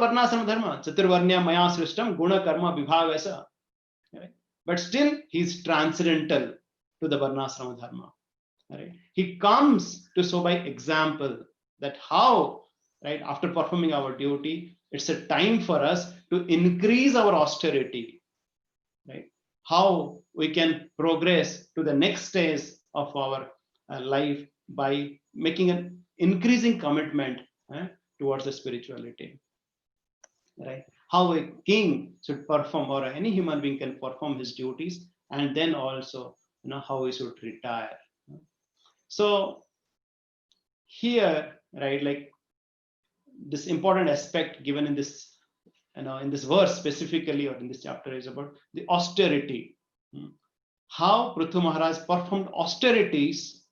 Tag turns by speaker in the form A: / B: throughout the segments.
A: varnasrama dharma. Chaturvarnya maya srishtam guna karma vibhagasa. Right? But still, he's transcendental to the varnasrama dharma. Right? He comes to show by example that how, right, after performing our duty, it's a time for us to increase our austerity. Right? How we can progress to the next stage of our life by making an increasing commitment towards the spirituality. Right? How a king should perform, or any human being can perform his duties, and then also, how he should retire. So here, right, like this important aspect given in this, in this verse specifically, or in this chapter, is about the austerity. How Prithu Maharaj performed austerities,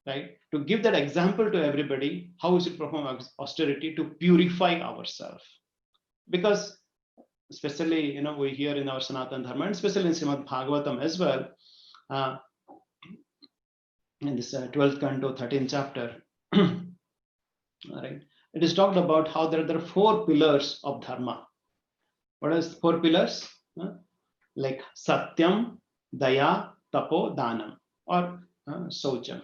A: right, to give that example to everybody, how we should perform austerity to purify ourselves. Because especially, we hear in our Sanatana Dharma, and especially in Srimad Bhagavatam as well, in this 12th canto, 13th chapter, right, it is talked about how there are 4 pillars of dharma. What is 4 pillars? Like Satyam, Daya, Tapo, Danam, or Saucham.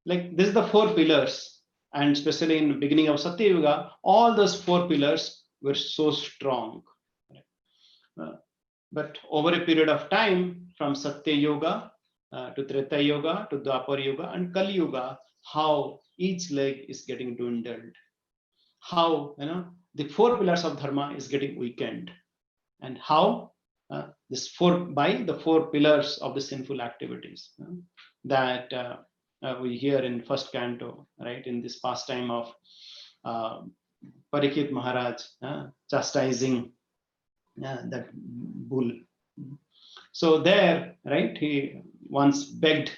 A: Like this is the 4 pillars, and especially in the beginning of Satya Yuga, all those 4 pillars were so strong. But over a period of time, from Satya Yuga to Treta Yuga to Dwapar Yuga and Kali Yuga, how each leg is getting dwindled, how the 4 pillars of dharma is getting weakened, and how this by the 4 pillars of the sinful activities that we hear in first canto, right, in this pastime of Parikshit Maharaj chastising that bull. So there, right, he once begged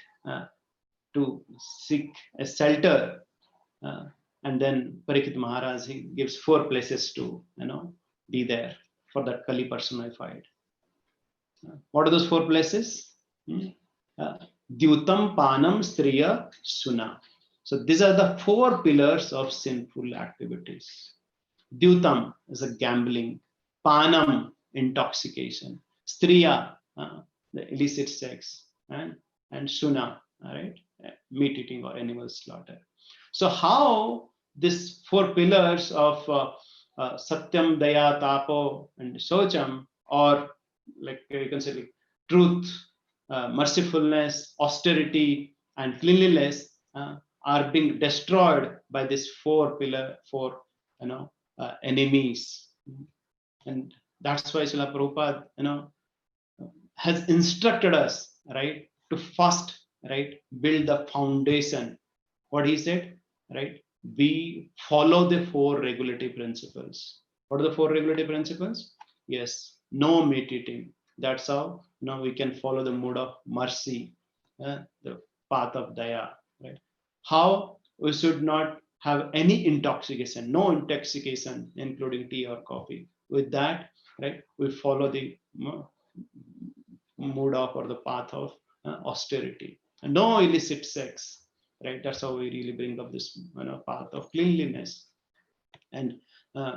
A: to seek a shelter, and then Parikshit Maharaj, he gives 4 places to be there for that Kali personified. What are those 4 places? Dyutam, Panam, Striya, Suna. So these are the 4 pillars of sinful activities. Dyutam is a gambling, Panam, intoxication, Striya, the illicit sex, and Suna, right, meat eating or animal slaughter. So how these 4 pillars of Satyam, Daya, Tapo, and Socham, or like you can say like truth, mercifulness, austerity, and cleanliness are being destroyed by this 4 enemies. And that's why Srila Prabhupada has instructed us, right, to first, right, build the foundation. What he said, right, we follow the 4 regulative principles. What are the 4 regulative principles? Yes, no meat eating. That's how we can follow the mode of mercy, the path of daya, right? How we should not have any intoxication, no intoxication, including tea or coffee. With that, right, we follow the mode of, or the path of austerity. And no illicit sex, right? That's how we really bring up this path of cleanliness. And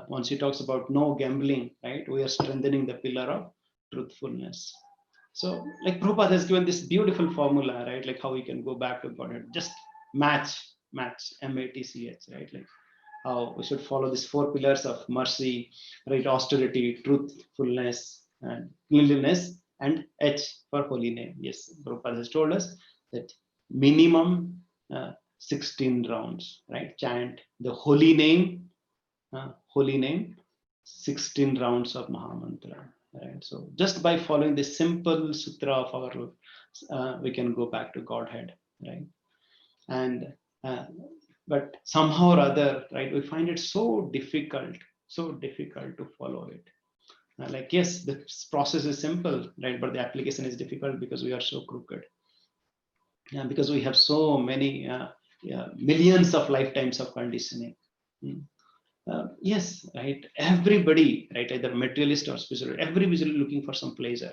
A: once he talks about no gambling, right, we are strengthening the pillar of truthfulness. So like Prabhupada has given this beautiful formula, right, like how we can go back to God, just match MATCH, right, like how we should follow these 4 pillars of mercy, right, austerity, truthfulness, and cleanliness, and H for holy name. Yes, Prabhupada has told us that minimum 16 rounds, right? Chant the holy name, 16 rounds of Mahamantra, right? So just by following this simple sutra of our, we can go back to Godhead, right? And but somehow or other, right, we find it so difficult to follow it. Like, yes, the process is simple, right, but the application is difficult because we are so crooked. Because we have so many millions of lifetimes of conditioning. Yes, right, everybody, right, either materialist or spiritual, everybody is looking for some pleasure.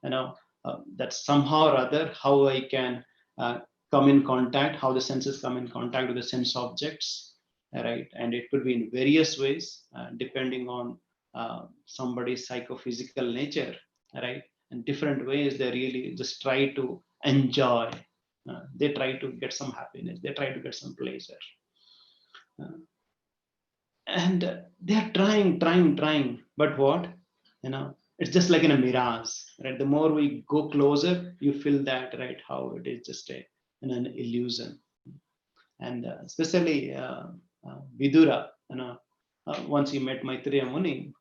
A: That somehow or other, how I can come in contact, how the senses come in contact with the sense objects, right? And it could be in various ways, depending on somebody's psychophysical nature, right? And different ways they really just try to enjoy. They try to get some happiness. They try to get some pleasure. And they're trying. But what? It's just like in a mirage, right? The more we go closer, you feel that, right? How it is just an illusion. And especially Vidura, once he met Maitreya Muni,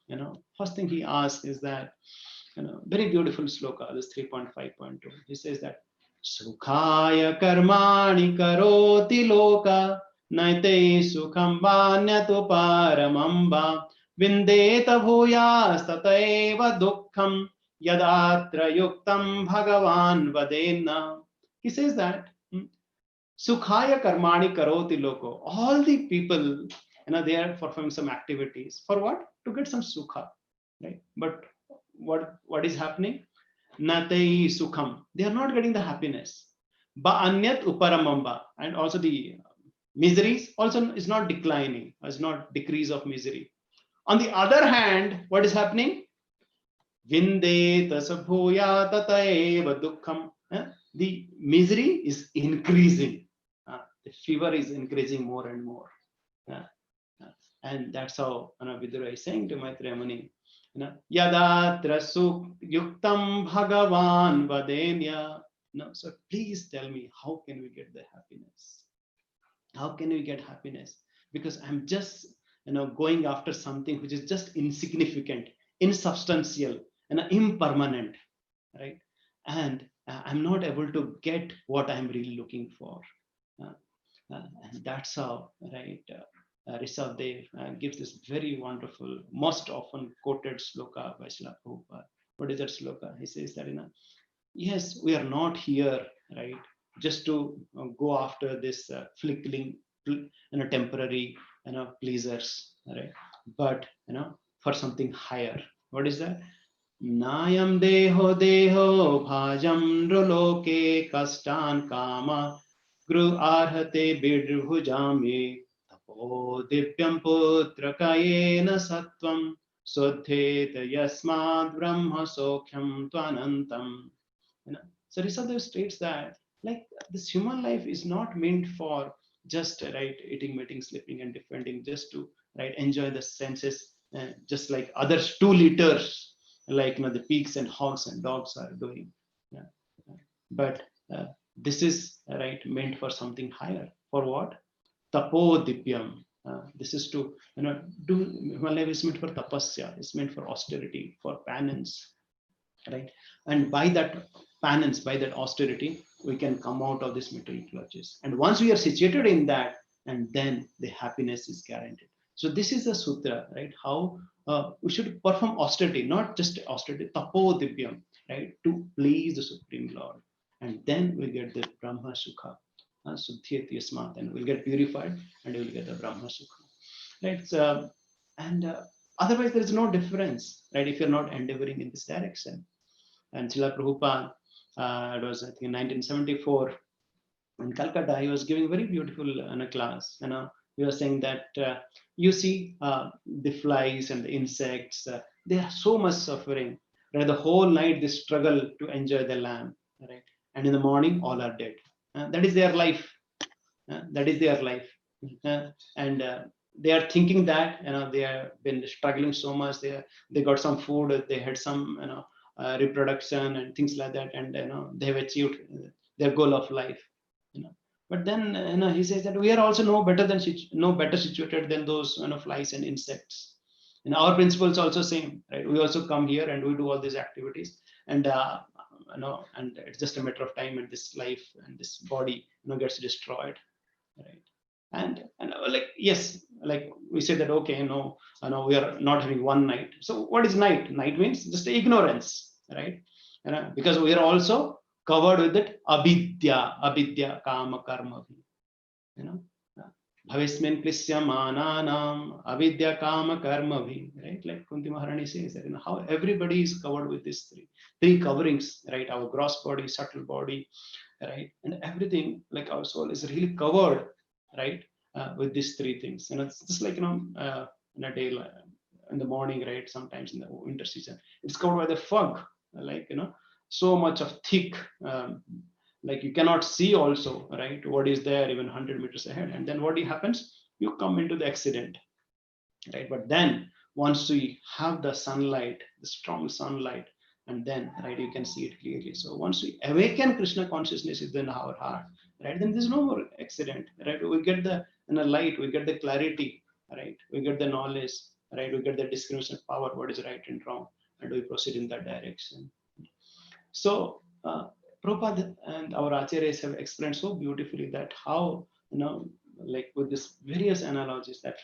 A: first thing he asked is that, very beautiful sloka, this 3.5.2. He says that Sukhaya karmani karoti loka naite sukham vanyatu paramamba vindeta bhuyas tataiva dukkham yadatra yuktam bhagavan vadena. He says that Sukhaya karmani karoti loko. All the people, they are performing some activities. For what? To get some sukha, right? But what is happening? Natei sukham. They are not getting the happiness. Ba anyat uparamamba. And also the miseries also is not declining, is not decrease of misery. On the other hand, what is happening? Vinde tasabhuya tataeva dukkham. The misery is increasing. The fever is increasing more and more. And that's how Vidura is saying to Maitreya Muni, Yadatra suk yuktam bhagavan vadenya. So please tell me, how can we get the happiness? How can we get happiness? Because I'm just going after something which is just insignificant, insubstantial, and impermanent, right? And I'm not able to get what I'm really looking for. And that's how, right? Rishabdev gives this very wonderful, most often quoted sloka by Srila Prabhupada. What is that sloka? He says that, yes, we are not here, right, just to go after this flickering, temporary, pleasures, right? But, for something higher. What is that? Nayam deho bhajam nroloke kastan kama gru arhate bidrhujami tapo divyam putra kayena sattvam sodheta yasmad brahma sokhyam tvanantam. So Rishabdev states that, like, this human life is not meant for just, right, eating, meeting, sleeping, and defending, just to, right, enjoy the senses, just like others 2 liters, like the pigs and hogs and dogs are doing. But this is, right, meant for something higher. For what? Tapo divyam. This is to, do. Human life is meant for tapasya. It's meant for austerity, for penance, right? And by that penance, by that austerity, we can come out of this material clutches. And once we are situated in that, and then the happiness is guaranteed. So this is the sutra, right? How we should perform austerity, not just austerity, tapo divyam, right? To please the Supreme Lord. And then we get the Brahma Sukha, Sudhir Yasmat, and we'll get purified and we'll get the Brahma Sukha. Right? So, and otherwise, there is no difference, right? If you're not endeavoring in this direction. And Srila Prabhupada, it was, I think, in 1974 in Calcutta, he was giving very beautiful class. He was saying that you see the flies and the insects, they are so much suffering. Right? The whole night they struggle to enjoy the lamb, right? And in the morning, all are dead. That is their life. That is their life. And they are thinking that they have been struggling so much. They got some food, they had some reproduction and things like that, and they have achieved their goal of life. But then he says that we are also no better situated than those flies and insects. And our principles also same, right? We also come here and we do all these activities, and and it's just a matter of time, and this life and this body gets destroyed, right? And like, yes, like we say that, okay, we are not having one night. So what is night? Night means just ignorance, right? Because we are also covered with it avidya kama karma, bhavismin klishyamananam avidya kama karma bhi, right? Like Kunti Maharani says that, how everybody is covered with these three coverings, right? Our gross body, subtle body, right? And everything, like our soul is really covered, right, with these three things. It's just like, in a day, in the morning, right? Sometimes in the winter season, it's covered by the fog, like, so much of thick, like you cannot see also, right? What is there even 100 meters ahead. And then what happens? You come into the accident, right? But then once we have the sunlight, the strong sunlight, and then, right, you can see it clearly. So once we awaken Krishna consciousness within our heart, right, then there's no more accident, right? We get the light, we get the clarity, right? We get the knowledge, right? We get the discrimination power, what is right and wrong, and we proceed in that direction. So Prabhupada and our acharyas have explained so beautifully that how, like with this various analogies that,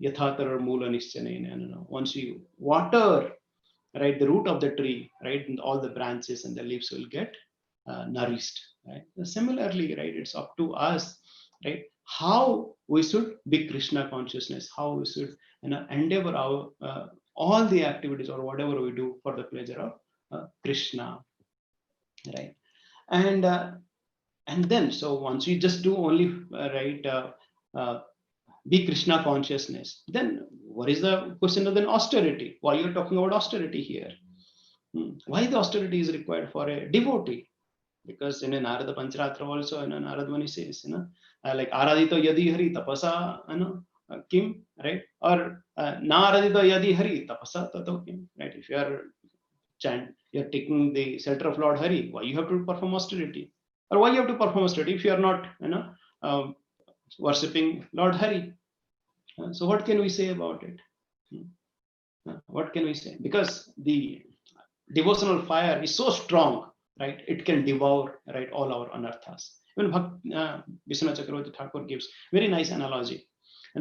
A: yathatar mula nischanena, once you water, right, the root of the tree, right, and all the branches and the leaves will get nourished, right? Similarly, right, it's up to us, right, how we should be Krishna consciousness, how we should, endeavor our all the activities or whatever we do for the pleasure of Krishna, right? And then, so once you just do only be Krishna consciousness, then what is the question of then austerity? Why you're talking about austerity here? Why the austerity is required for a devotee? Because in Narada Pancharatra also, Narada Muni says, like aradito yadi hari tapasa, kim, right? Or naradito yadi hari tapasa tato kim, right? If you are you're taking the shelter of Lord Hari, why you have to perform austerity? Or why you have to perform austerity if you are not, worshipping Lord Hari? So what can we say about it? What can we say? Because the devotional fire is so strong, right? It can devour, right, all our anarthas. Even Vishnu Chakravarti Thakur gives very nice analogy.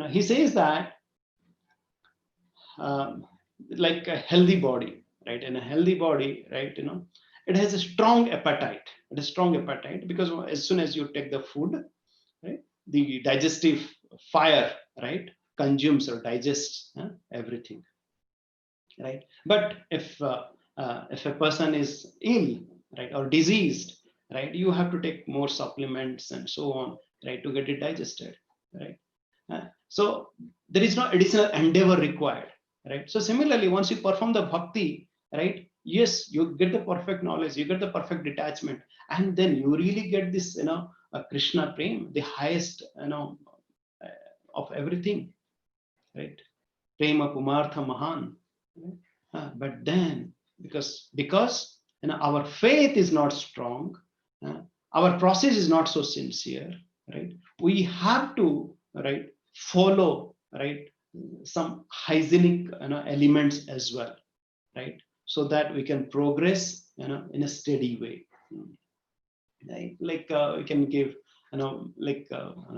A: He says that like a healthy body, right? In a healthy body, right, it has a strong appetite. It has strong appetite because as soon as you take the food, right, the digestive fire, right, consumes or digests everything, right? But if a person is ill, right, or diseased, right, you have to take more supplements and so on, right, to get it digested, right? So there is no additional endeavor required, right? So similarly, once you perform the bhakti, right, yes, you get the perfect knowledge, you get the perfect detachment, and then you really get this, Krishna prem, the highest, of everything, right? Prema pumartha mahan. But then, because our faith is not strong, our process is not so sincere, right? We have to, right, follow, right, some hygienic, elements as well, right, so that we can progress, in a steady way. Right? Like we can give, like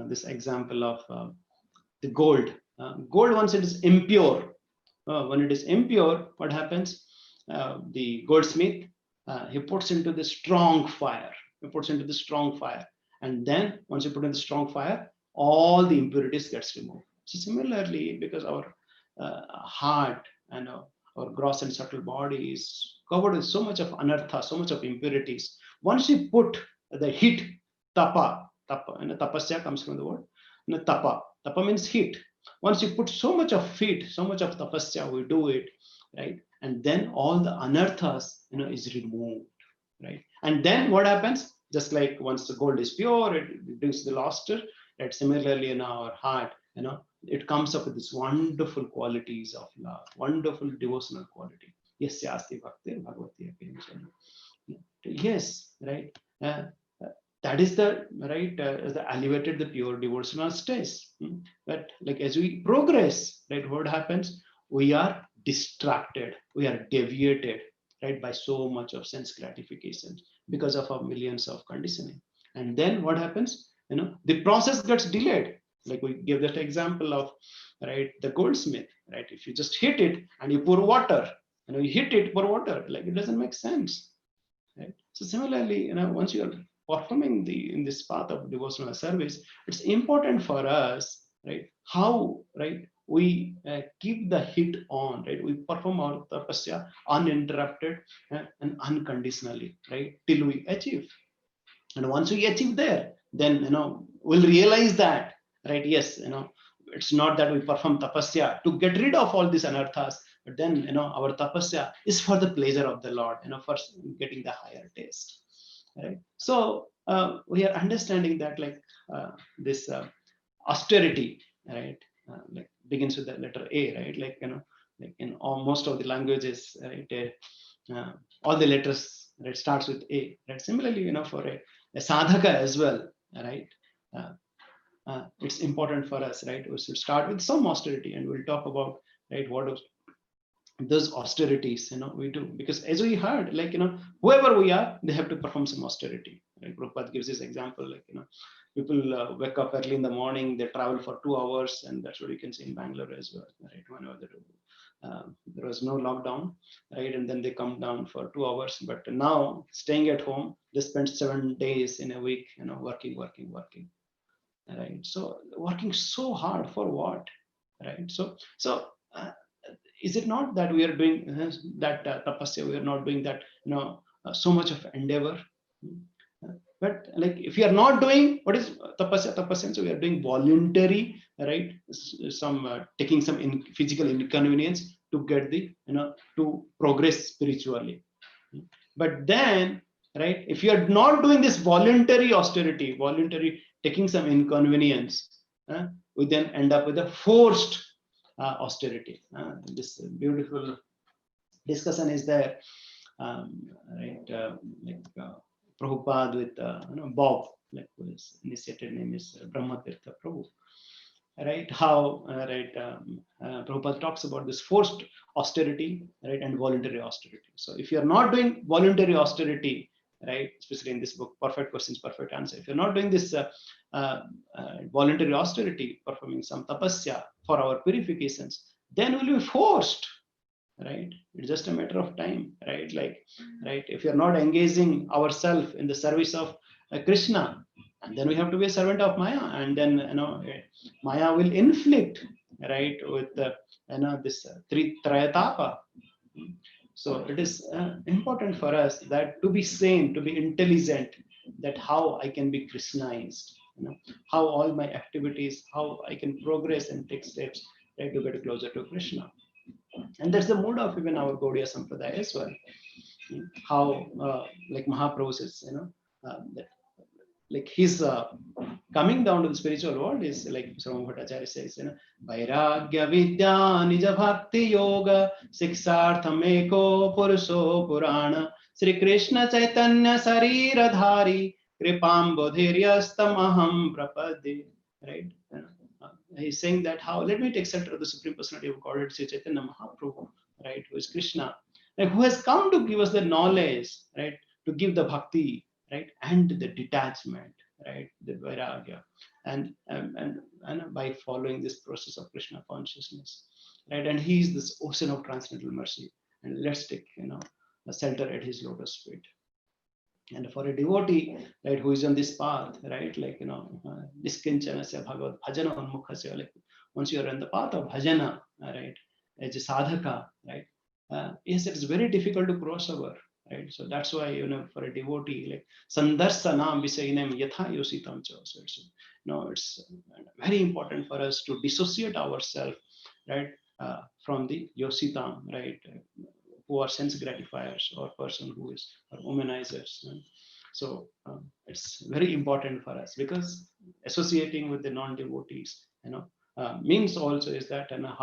A: this example of the gold. Gold, once it is impure, when it is impure, what happens? The goldsmith, he puts into the strong fire. He puts into the strong fire, and then once you put in the strong fire, all the impurities gets removed. So similarly, because our heart and our gross and subtle body is covered with so much of anartha, so much of impurities. Once you put the heat, tapa, and tapasya comes from the word tapa. Tapa means heat. Once you put so much of heat, so much of tapasya, we do it, right? And then all the anarthas, is removed, right? And then what happens? Just like once the gold is pure, it reduces the luster, right? Similarly, in our heart, it comes up with these wonderful qualities of love, wonderful devotional quality. Yes, Yasti Bhakti Bhagavati. Yes, right. That is the right, the elevated, the pure devotional stage. But like as we progress, right, what happens? We are distracted, we are deviated, right, by so much of sense gratification because of our millions of conditioning. And then what happens? The process gets delayed. Like we give that example of, right, the goldsmith, right? If you just hit it and you pour water, you hit it, pour water, like it doesn't make sense, right? So similarly, once you are performing in this path of devotional service, it's important for us, right, how, right, we keep the heat on, right? We perform our tapasya uninterrupted and unconditionally, right, till we achieve. And once we achieve there, then we'll realize that, right? Yes, it's not that we perform tapasya to get rid of all these anarthas, but then our tapasya is for the pleasure of the Lord, for getting the higher taste, right? So we are understanding that like this austerity, right, like begins with the letter A, right? Like like in most of the languages, right, all the letters, right, starts with A, right? Similarly, for a sadhaka as well, right? uh, it's important for us, right? We should start with some austerity, and we'll talk about, right, what those austerities we do, because as we heard, like whoever we are, they have to perform some austerity, right? Prabhupada gives this example, like people wake up early in the morning, they travel for 2 hours, and that's what you can see in Bangalore as well, right? Whenever there was no lockdown, right, and then they come down for 2 hours, but now staying at home, they spend 7 days in a week, working, right? So working so hard for what, right? So is it not that we are doing that tapasya, we are not doing that so much of endeavor? But like if you are not doing, what is tapasya? So we are doing voluntary, right? Some taking some physical inconvenience to get the to progress spiritually. But then, right, if you are not doing this voluntary austerity, voluntary taking some inconvenience, we then end up with a forced austerity. This beautiful discussion is there, right? Like Prabhupada with Bob, like his initiated name is Brahmatirtha Prabhu, right? How Prabhupada talks about this forced austerity, right, and voluntary austerity. So if you're not doing voluntary austerity, right, especially in this book, Perfect Questions, Perfect Answer, if you're not doing this voluntary austerity, performing some tapasya for our purifications, then we'll be forced, right? It's just a matter of time, right? Like, right, if you're not engaging ourselves in the service of Krishna, and then we have to be a servant of Maya, and then Maya will inflict, right, with this trayatapa. So it is important for us that to be sane, to be intelligent, that how I can be Krishnaized, how all my activities, how I can progress and take steps, right, to get closer to Krishna. And that's the mood of even our Gaudiya Sampradaya as well. How like Mahaprabhu says, that, like he's coming down to the spiritual world is like Srama Bhattacharya says, Vairagya Vidya Nija Bhakti Yoga Siksartham Eko Purusho Purana Sri Krishna Chaitanya Sarira Dhari Kripam Bodhiryastam Aham Prapade. Right? He's saying that how, let me take shelter of the Supreme Personality of Godhead, Sri Chaitanya Mahaprabhu, right, who is Krishna, like, who has come to give us the knowledge, right, to give the bhakti, right, and the detachment, right, the vairagya, and by following this process of Krishna consciousness, right, and he is this ocean of transcendental mercy, and let's take a shelter at his lotus feet. And for a devotee, right, who is on this path, right, like niskinchana bhagavad bhajana unmukhasya, like once you are on the path of bhajana, right, as a sadhaka, right, yes, it is very difficult to cross over, right? So that's why for a devotee, like sandarsanam visainam yatha yositam cha. So it's it's very important for us to dissociate ourselves, right, from the yositam, right, who are sense gratifiers, or person who is, or womanizers. So it's very important for us, because associating with the non-devotees, means also is that hanta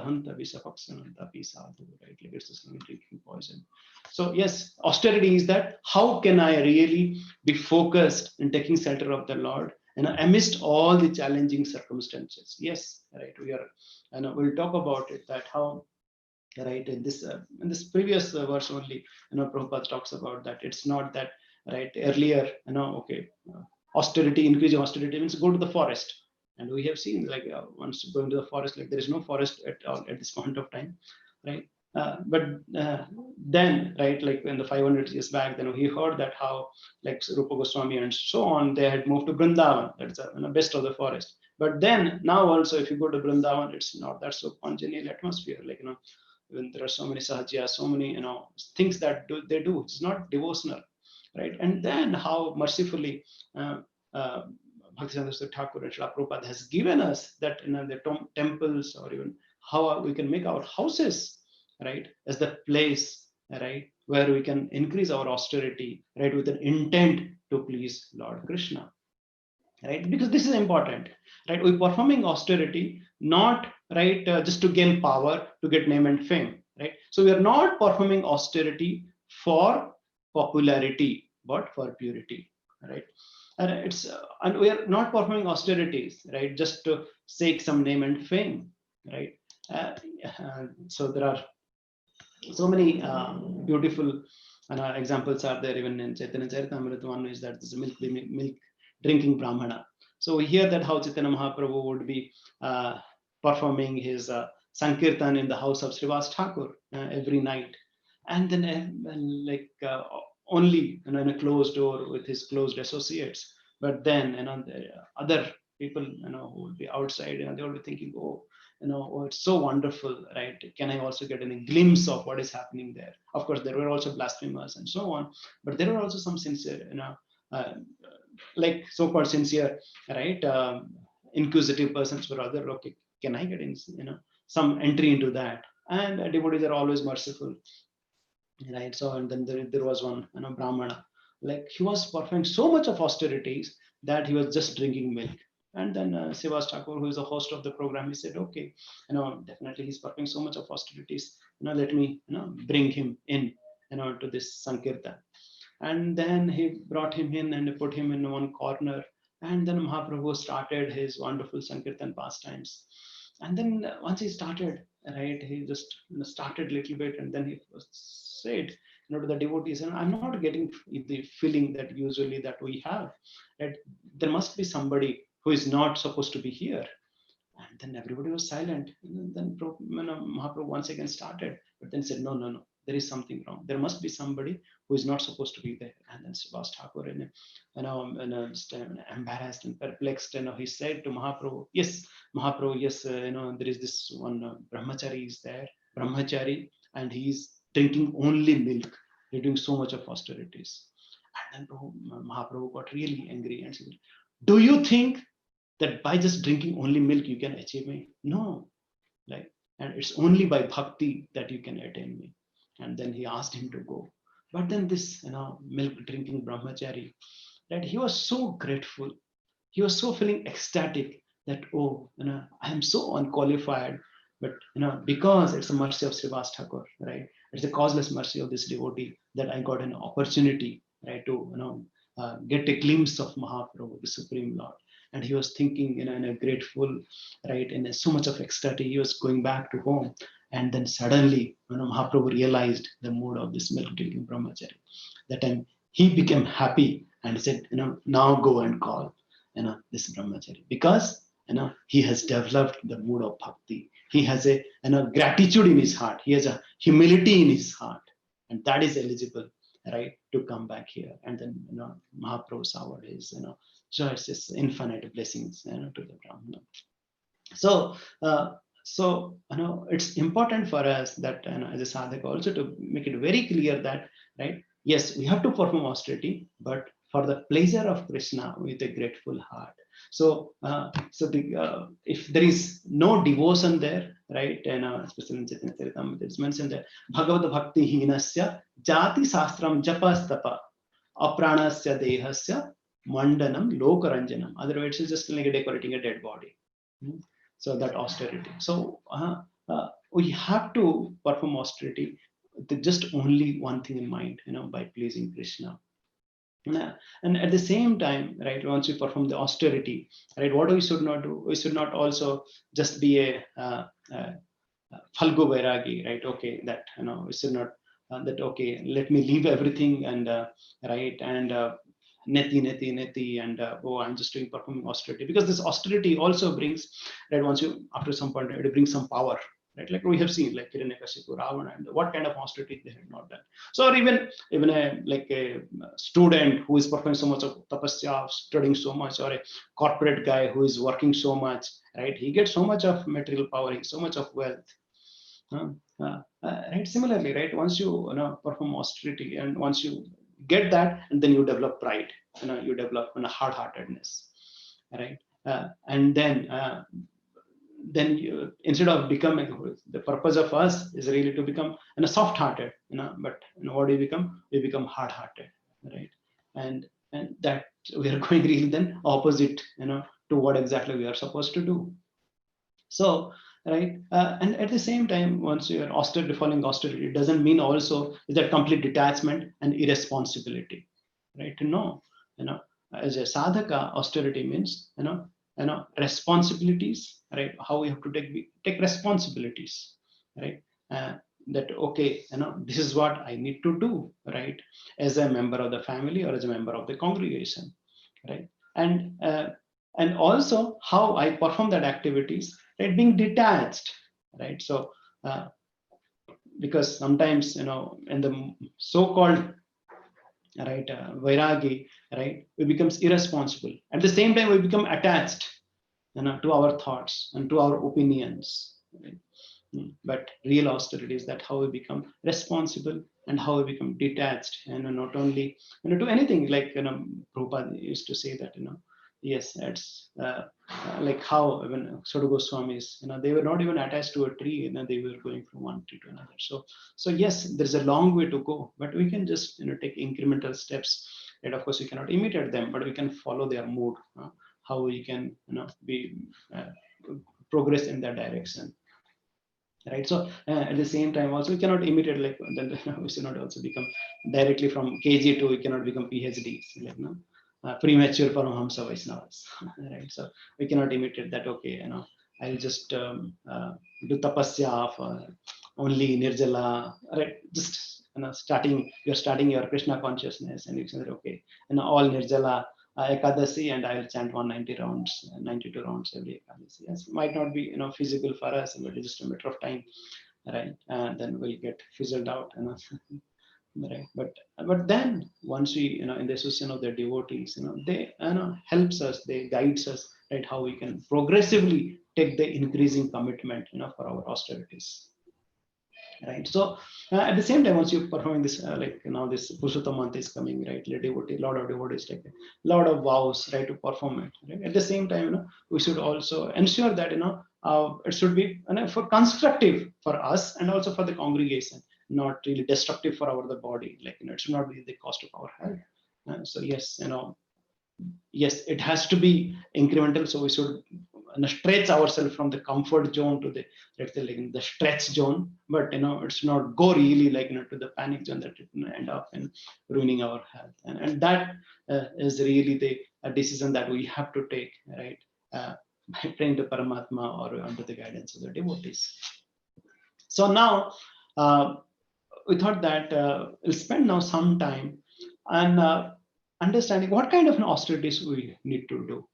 A: hanta visapaksananta pisadu, right? Like it's just drinking poison. So yes, austerity is that how can I really be focused in taking shelter of the Lord, amidst all the challenging circumstances. Yes, right. We are, we'll talk about it, that how, right, in this previous verse only, Prabhupada talks about that it's not that, right, earlier, okay, austerity, increasing austerity means go to the forest, and we have seen, like once going to the forest, like there is no forest at all at this point of time, right? But then, right, like in the 500 years back, then he heard that how, like Rupa Goswami and so on, they had moved to Vrindavan, that's the best of the forest. But then now also, if you go to Vrindavan, it's not that so congenial atmosphere, like when there are so many sahajya, so many things that they do, it's not devotional, right? And then how mercifully Bhaktivedanta Thakur and Srila Prabhupada has given us that the temples, or even how we can make our houses, right, as the place, right, where we can increase our austerity, right, with an intent to please Lord Krishna, right? Because this is important, right? We're performing austerity not, right, just to gain power, to get name and fame, right? So we are not performing austerity for popularity, but for purity, right? And and we are not performing austerities, right, just to seek some name and fame, right? uh, so there are so many beautiful examples are there even in Chaitanya Charitamrita. One is that this milk drinking Brahmana. So we hear that how Chaitanya Mahaprabhu would be performing his Sankirtan in the house of Srivas Thakur every night, and then only in a closed door with his closed associates. But then the other people who would be outside, they will be thinking, oh, oh, it's so wonderful, right? Can I also get a glimpse of what is happening there? Of course, there were also blasphemers and so on, but there were also some sincere, like so-called sincere, right? Inquisitive persons were other. Okay, can I get in, some entry into that? And devotees are always merciful, right? So, and then there was one, Brahmana, like he was performing so much of austerities that he was just drinking milk. And then Sivas Thakur, who is the host of the program, he said, okay, definitely he's performing so much of austerities, let me, bring him in, to this Sankirtan. And then he brought him in and put him in one corner. And then Mahaprabhu started his wonderful Sankirtan pastimes. And then once he started, right, he just started a little bit, and then he said, to the devotees, and I'm not getting the feeling that usually that we have, that there must be somebody who is not supposed to be here. And then everybody was silent. And then Mahaprabhu once again started, but then said, no, no, no, there is something wrong. There must be somebody who is not supposed to be there. And then Srivas Thakur, just embarrassed and perplexed, he said to Mahaprabhu, yes, Mahaprabhu, yes, there is this one brahmachari is there, brahmachari, and he is drinking only milk. They're doing so much of austerities. And then Mahaprabhu got really angry and said, do you think that by just drinking only milk you can achieve me? No, like, and it's only by bhakti that you can attain me. And then he asked him to go. But then this, milk drinking brahmachari, that he was so grateful, he was so feeling ecstatic that, oh, I am so unqualified, but because it's a mercy of Srivas Thakur, right? It's a causeless mercy of this devotee that I got an opportunity, right, to get a glimpse of Mahaprabhu, the Supreme Lord. And he was thinking, in a grateful, right, in so much of ecstasy, he was going back to home. And then suddenly, Mahaprabhu realized the mood of this milk drinking brahmachari. That time he became happy and said, now go and call, this brahmachari, because he has developed the mood of bhakti. He has a gratitude in his heart. He has a humility in his heart, and that is eligible, right, to come back here. And then Mahaprabhu showered his choices, infinite blessings to the Brahmana. So it's important for us that as a sadhaka also to make it very clear that, right, yes, we have to perform austerity, but for the pleasure of Krishna with a grateful heart. So if there is no devotion there, right, and especially in Chaitanya Charitamrita, it's mentioned that Bhagavad Bhakti Hinasya Jati Sastram Japastapa Apranasya Dehasya Mandanam Lokaranjanam. Otherwise, it's just like decorating a dead body. So that austerity. So we have to perform austerity with just only one thing in mind, by pleasing Krishna. And at the same time, right, once we perform the austerity, right, what we should not do, we should not also just be a Falgu Vairagi, right? Okay, that we should not that okay, let me leave everything and right, and neti, and oh, I'm just doing performing austerity, because this austerity also brings, right, once you, after some point, it brings some power, right? Like we have seen, like Hiranyakashipu, Ravana, and what kind of austerity they have not done. So, or even a student who is performing so much of tapasya, studying so much, or a corporate guy who is working so much, right? He gets so much of material power, so much of wealth. Right? Similarly, right? Once you perform austerity, and once you get that, and then you develop pride, you develop hard-heartedness, right? And then you, instead of becoming, the purpose of us is really to become soft-hearted, but what do we become? We become hard-hearted, right? And that we are going really then opposite, to what exactly we are supposed to do. So, right, and at the same time, once you are austerity, following austerity, it doesn't mean also is that complete detachment and irresponsibility, right? No, as a sadhaka, austerity means responsibilities, right? How we have to take responsibilities, right? That okay, this is what I need to do, right? As a member of the family or as a member of the congregation, right? And also how I perform that activities, right? Being detached, right? So because sometimes in the so-called right vairagi, right, we becomes irresponsible. At the same time, we become attached, to our thoughts and to our opinions, right? But real austerity is that how we become responsible and how we become detached, and not only to anything, like Prabhupada used to say that yes, it's like how even Sadhu Goswamis, they were not even attached to a tree, they were going from one tree to another. So yes, there's a long way to go, but we can just take incremental steps. And of course, we cannot imitate them, but we can follow their mood. How we can be progress in that direction, right? So at the same time also we cannot imitate, like then we should not also become directly from kg to we cannot become phds, like premature Paramahamsa Vaisnavas, right? So we cannot imitate that. Okay, I'll just do tapasya of only nirjala, right? Just you're starting your Krishna consciousness, and you say that okay, all nirjala ekadasi, and I'll chant 190 rounds, 92 rounds every ekadasi. Yes, might not be feasible for us, but it's just a matter of time, right? And then we'll get fizzled out, right? But then once we in the association of the devotees, they helps us, they guides us, right? How we can progressively take the increasing commitment for our austerities, right? So at the same time, once you're performing this, like now this Purushottam month is coming, right? Lot of devotees take a lot of vows, right, to perform it, right? At the same time, we should also ensure that it should be for constructive for us and also for the congregation, not really destructive for our the body, like it should not be the cost of our health. So yes, yes, it has to be incremental. So we should stretch ourselves from the comfort zone to the, let's say, like the stretch zone, but it's not go really like to the panic zone that it end up in ruining our health. And that is really the decision that we have to take, right? By praying to Paramatma or under the guidance of the devotees. So now we thought that we'll spend now some time and understanding what kind of an austerities we need to do,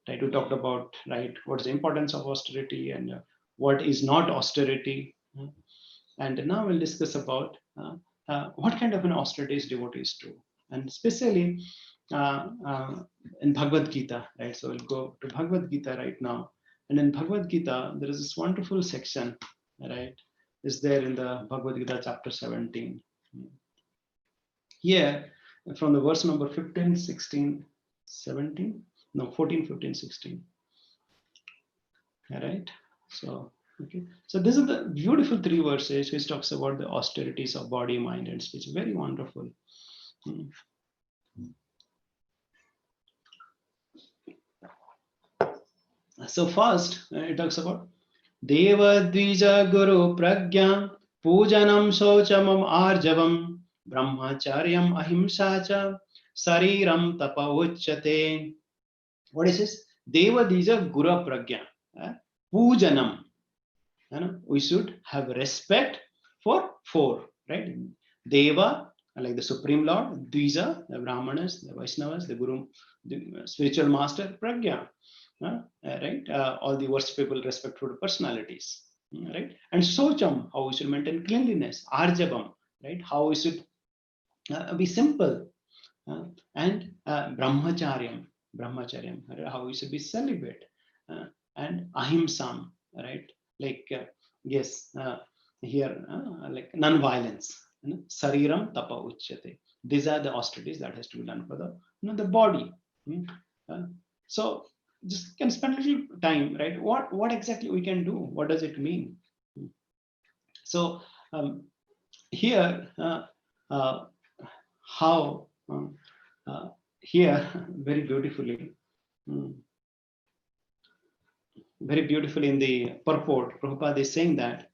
A: right? We talked about, right, what's the importance of austerity and what is not austerity. And now we'll discuss about what kind of an austerities devotees do, and especially in Bhagavad Gita, right? So we'll go to Bhagavad Gita right now. And in Bhagavad Gita, there is this wonderful section, right? Is there in the Bhagavad Gita chapter 17. Here, from the verse number 15, 16, 17, no, 14, 15, 16. All right. So, okay. So this is the beautiful 3 verses which talks about the austerities of body, mind, and speech. Very wonderful. So first, it talks about Deva Dvija Guru Pragya Pujanam Shochamam Arjavam Brahmacharyam Ahimsa cha Sariram Tapa Uchyate. What is this? Deva Dvija Guru Pragya Pujanam. We should have respect for 4, right? Deva, like the Supreme Lord; Dvija, the Brahmanas, the Vaishnavas, the Guru, the spiritual master; Pragya, right? All the worshipable, respectful personalities, right? And Socham, how we should maintain cleanliness; Arjavam, right? How we should be simple, and Brahmacharyam, how we should be celibate, and Ahimsam, right? Like yes, here like non-violence, Sariram Tapa Uchyate. These are the austerities that has to be done for the the body. So just can spend a little time, right? What exactly we can do? What does it mean? So here, how here very beautifully, very beautifully in the purport, Prabhupada is saying that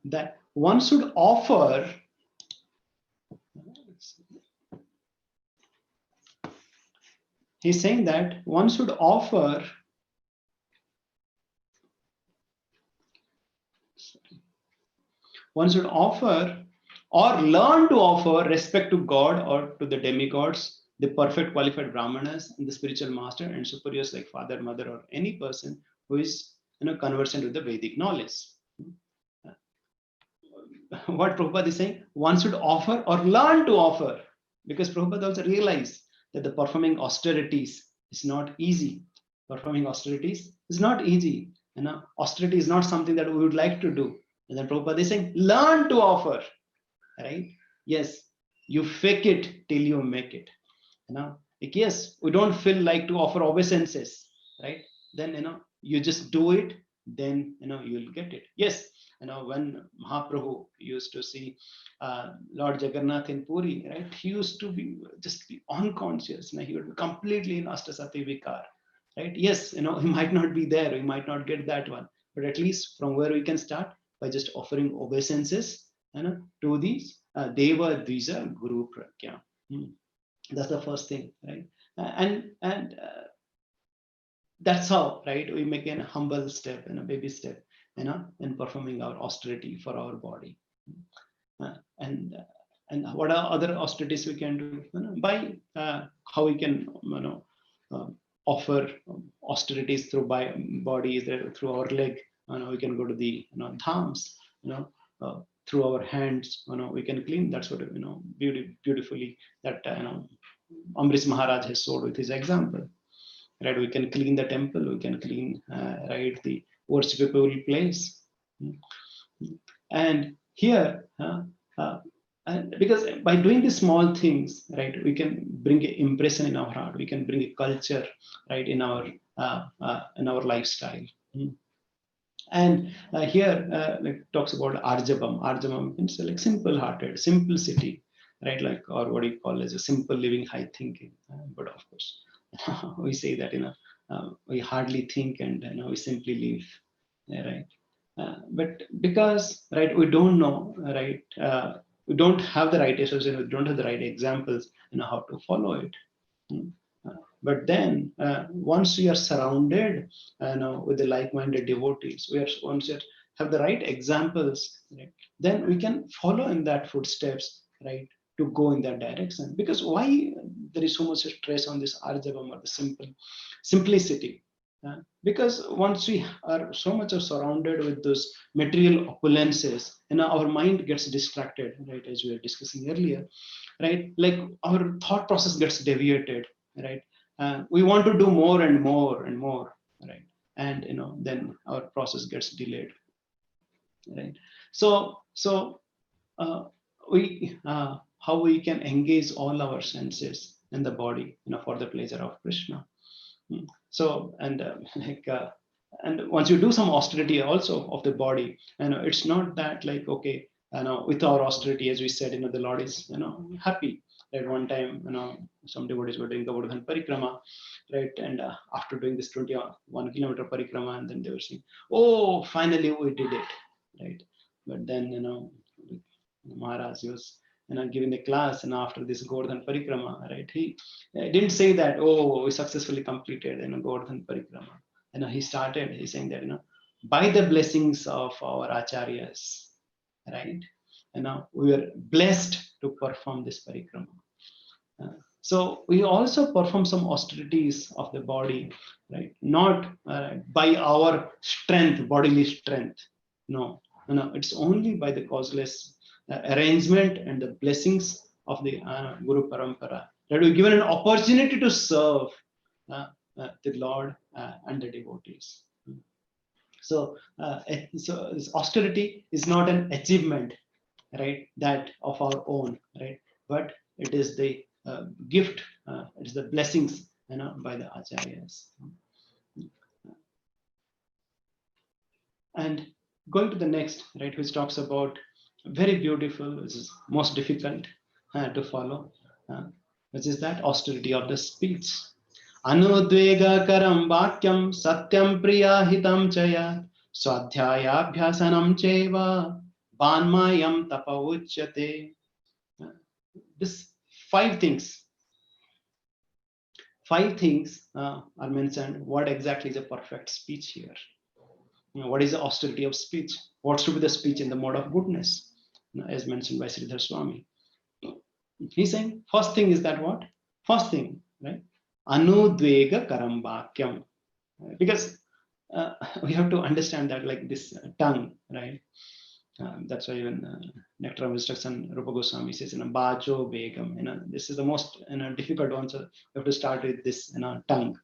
A: that one should offer. He's saying that one should offer or learn to offer respect to God or to the demigods, the perfect qualified brahmanas, and the spiritual master and superiors like father, mother, or any person who is conversant with the Vedic knowledge. What Prabhupada is saying, one should offer or learn to offer, because Prabhupada also realized that the performing austerities is not easy. Performing austerities is not easy. Austerity is not something that we would like to do. And then Prabhupada is saying, learn to offer, right? Yes, you fake it till you make it. Like, yes, we don't feel like to offer obeisances, right? Then you just do it, then you'll get it. Yes, when Mahaprabhu used to see Lord Jagannath in Puri, right? He used to just be unconscious. He would be completely in Astasati Vikar, right? Yes, he might not be there, we might not get that one, but at least from where we can start, by just offering obeisances to these Deva Dvija Guru Pragya. That's the first thing, right? And that's how, right, we make a humble step and a baby step, in performing our austerity for our body. And what are other austerities we can do? By how we can offer austerities through body, through our leg. We can go to the dhams. Through our hands, we can clean. That's what beautifully that Amrish Maharaj has showed with his example. Right, we can clean the temple. We can clean right, the worshipable place. And here, and because by doing these small things, right, we can bring an impression in our heart. We can bring a culture, right, in our lifestyle. And here, like talks about Arjabam. Arjabam means like simple-hearted, simplicity, right? Like, or what you call as a simple living, high thinking. But of course, we say that we hardly think and we simply live, right? But because, right, we don't know, right, we don't have the right association, we don't have the right examples, how to follow it. But then once we are surrounded with the like-minded devotees, once we have the right examples, right, then we can follow in that footsteps, right, to go in that direction. Because why there is so much stress on this arjavam, or the simplicity? Because once we are so much surrounded with those material opulences, our mind gets distracted, right, as we were discussing earlier, right? Like our thought process gets deviated, right? We want to do more and more and more, right? And then our process gets delayed, right? So we how we can engage all our senses in the body, for the pleasure of Krishna. So and and once you do some austerity also of the body, it's not that like, okay, with our austerity, as we said, the Lord is happy. At one time, some devotees were doing Govardhan Parikrama, right? And after doing this 21-kilometer Parikrama, and then they were saying, "Oh, finally we did it," right? But then Maharaj was giving the class, and after this Govardhan Parikrama, right? He didn't say that, "Oh, we successfully completed Govardhan Parikrama." He's saying that by the blessings of our acharyas, right? We are blessed to perform this parikrama. So we also perform some austerities of the body, right? Not by our strength, bodily strength. No, it's only by the causeless arrangement and the blessings of the Guru Parampara that we're given an opportunity to serve the Lord and the devotees. So this austerity is not an achievement, right, that of our own, right, but it is the gift, it's the blessings, by the acharyas. And going to the next, right, which talks about very beautiful, which is most difficult to follow, which is that austerity of the speech. Anudvega karam vakyam satyam priyahitam chaya swadhyayabhyasanam cheva vanmayam tapa uchyate. This five things are mentioned. What exactly is a perfect speech here? What is the austerity of speech? What should be the speech in the mode of goodness, as mentioned by Sridhar Swami? He's saying first thing is that what? First thing, right? Anudvega karam vakyam. Because we have to understand that, like this tongue, right? That's why even Nectar of Instruction, Rupa Goswami says, Bajo Begam. This is the most difficult one. So we have to start with this, tongue,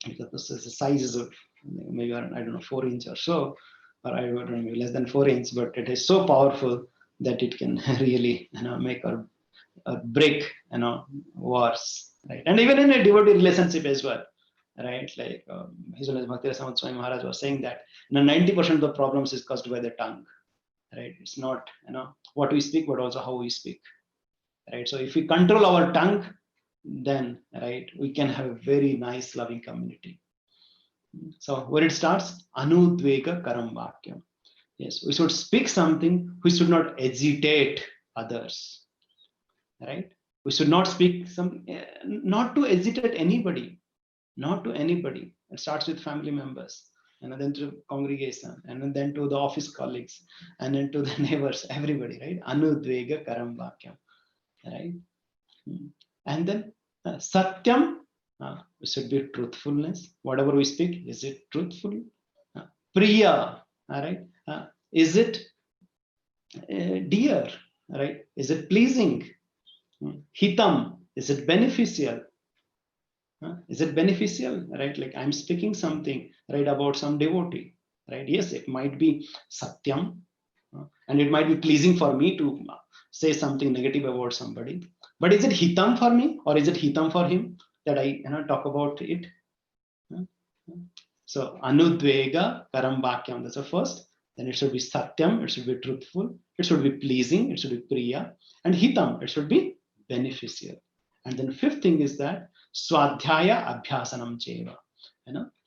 A: because this is the sizes of maybe, I don't know, 4 inch or so, or I don't know, maybe less than 4 inch, but it is so powerful that it can really, make or break, wars, right? And even in a devotee relationship as well, right? Like His Holiness Bhakti Rasamrita Swami Maharaj was saying that 90% of the problems is caused by the tongue, right? It's not, what we speak, but also how we speak, right? So if we control our tongue, then, right, we can have a very nice, loving community. So where it starts, Anudvega karam vakyam. Yes, we should speak something, we should not agitate others, right? We should not speak something, not to agitate anybody, not to anybody. It starts with family members, and then to congregation, and then to the office colleagues, and then to the neighbors, everybody, right? Anudvega karam vakyam, right? And then satyam, it should be truthfulness. Whatever we speak, is it truthful? Priya, all right? Is it dear, right? Is it pleasing? Hitam, is it beneficial? Is it beneficial, right? Like I'm speaking something, right, about some devotee, right? Yes, it might be satyam, and it might be pleasing for me to say something negative about somebody, but is it hitam for me, or is it hitam for him that I talk about it? So anudvega karam vakyam, that's the first. Then it should be satyam, it should be truthful, it should be pleasing, it should be priya, and hitam, it should be beneficial. And then fifth thing is that swadhyaya abhyasanam cheva,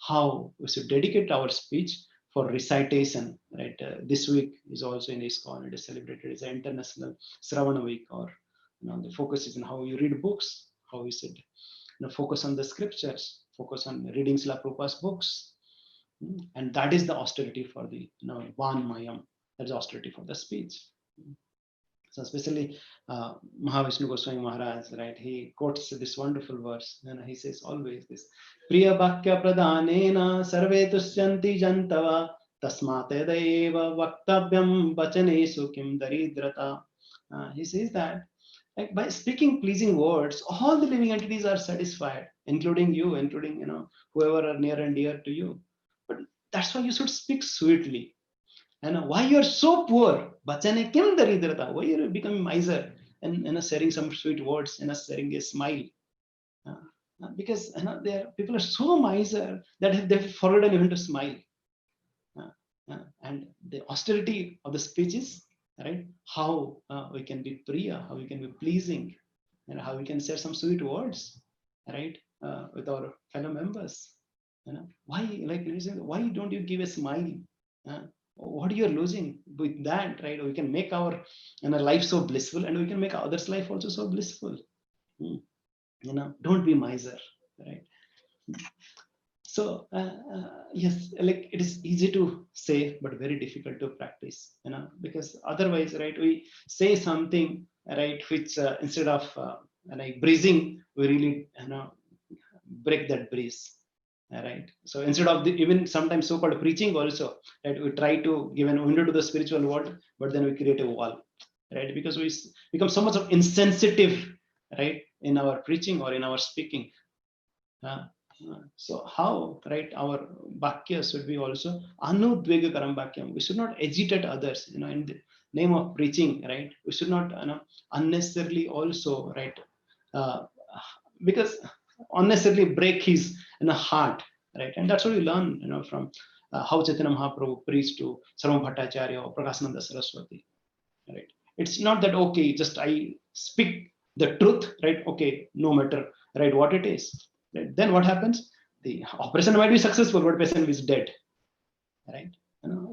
A: how we should dedicate our speech for recitation, right? This week is also in ISKCON, it is celebrated as an international Sravana week, or the focus is on how you read books, how we should focus on the scriptures, focus on reading Srila Prabhupada's books. And that is the austerity for the Vanmayam, that is austerity for the speech. So especially Mahavishnu Goswami Maharaj, right? He quotes this wonderful verse, and he says always this: Priya Bhakya Pradhanena Sarve Tushyanti Jantava Tasmate Deva Vaktavyam Vachanesu Kim Daridrata. He says that, like, by speaking pleasing words, all the living entities are satisfied, including you, including whoever are near and dear to you. But that's why you should speak sweetly. And why you're so poor? Bachane kim daridrata? Why you're becoming miser and sharing some sweet words and sharing a smile? Because people are so miser that they've forgotten even to smile. And the austerity of the speech is, right, how we can be priya, how we can be pleasing, and how we can share some sweet words, right, with our fellow members. Why, like, why don't you give a smile? What you're losing with that, right? We can make our life so blissful, and we can make others' life also so blissful. Don't be miser, right? So yes, like, it is easy to say, but very difficult to practice, because otherwise, right, we say something, right, which instead of like breezing, we really break that breeze, right? So instead of even sometimes so-called preaching also, right, we try to give an window to the spiritual world, but then we create a wall, right? Because we become so much of insensitive, right, in our preaching or in our speaking. So how, right, our bhakya should be also anudvega karam bhakyam. We should not agitate others, in the name of preaching, right? We should not unnecessarily also, right, because unnecessarily break his heart, right? And that's what we learn, from how Chaitanya Mahaprabhu preached to Sarva Bhattacharya or Prakashananda Saraswati, right? It's not that, okay, just I speak the truth, right? Okay, no matter, right, what it is, right? Then what happens? The operation might be successful, but patient is dead, right?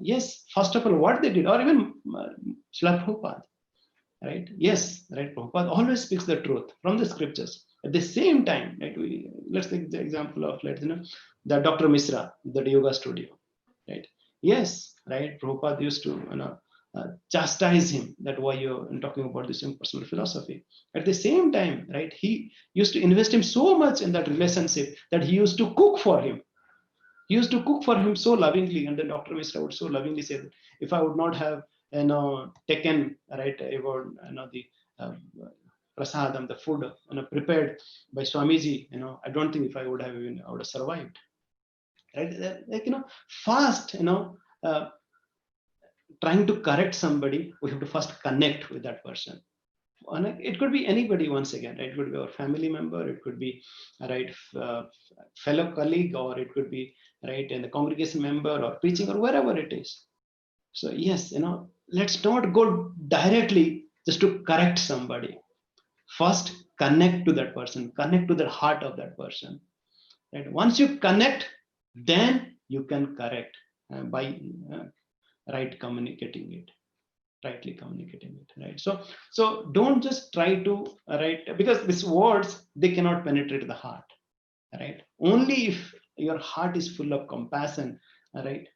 A: Yes, first of all, what they did, or even Srila Prabhupada, right? Yes, right. Prabhupada always speaks the truth from the scriptures. At the same time, right? Let's take the example of, the Dr. Misra, the yoga studio, right? Yes, right. Prabhupada used to, chastise him that why you're talking about this impersonal philosophy. At the same time, right, he used to invest him so much in that relationship that he used to cook for him. He used to cook for him so lovingly, and then Dr. Misra would so lovingly say that if I would not have, taken, right, about, the uh, prasadam, the food, prepared by Swamiji, I don't think if I would have even, I would have survived, right? Like, fast, uh, trying to correct somebody, we have to first connect with that person. And it could be anybody, once again, right? It could be our family member, it could be, right, fellow colleague, or it could be, right, in the congregation member or preaching or wherever it is. So yes, let's not go directly just to correct somebody. First, connect to that person, connect to the heart of that person, right? Once you connect, then you can correct, by right communicating it, rightly communicating it, right? So don't just try to, right, because these words, they cannot penetrate the heart, right? Only if your heart is full of compassion, right,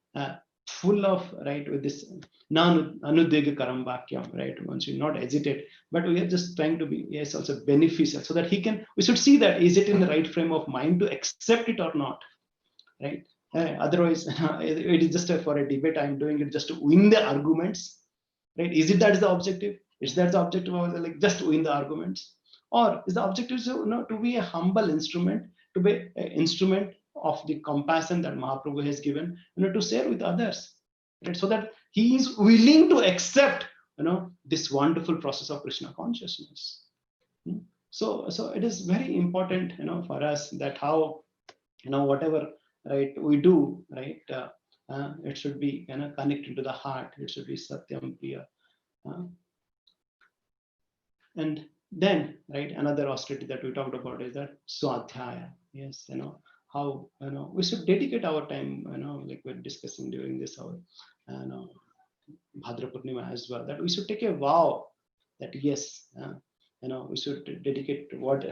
A: full of, right, with this anudega karambakyam, right? Once you not hesitate, but we are just trying to be, yes, also beneficial, so that he can, we should see that is it in the right frame of mind to accept it or not, right? Otherwise, it is just for a debate. I'm doing it just to win the arguments, right? Is it that is the objective? Is that the objective of, like, just to win the arguments, or is the objective to be a humble instrument, to be an instrument of the compassion that Mahaprabhu has given, to share with others, right? So that he is willing to accept, this wonderful process of Krishna consciousness. Hmm? So it is very important, for us, that how, whatever, right, we do, right, it should be, connected to the heart. It should be satyam priya. uh, and then, right, another austerity that we talked about is that swadhyaya. Yes, how, we should dedicate our time, like we're discussing during this hour, Bhadra Purnima as well, that we should take a vow that yes, we should dedicate what,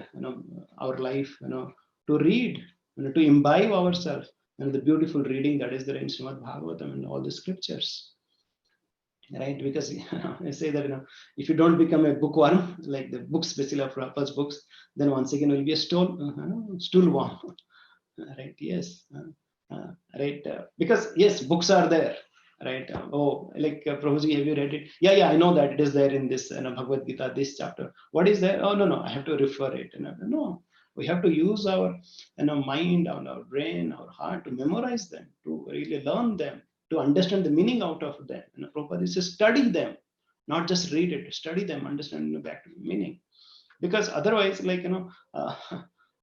A: our life, to read, to imbibe ourselves, the beautiful reading that is there in Srimad Bhagavatam and all the scriptures, right? Because I say that, if you don't become a bookworm, like the books, especially of Prabhupada's books, then once again will be a stool worm, right? Yes, right, because yes, books are there, right? Oh, like, Prabhuji, have you read it? Yeah, I know that it is there in this, Bhagavad Gita, this chapter. What is there? Oh, no, I have to refer it. No, we have to use our, mind, our brain, our heart to memorize them, to really learn them, to understand the meaning out of them. Prabhupada is to study them, not just read it, study them, understand the back meaning. Because otherwise, like,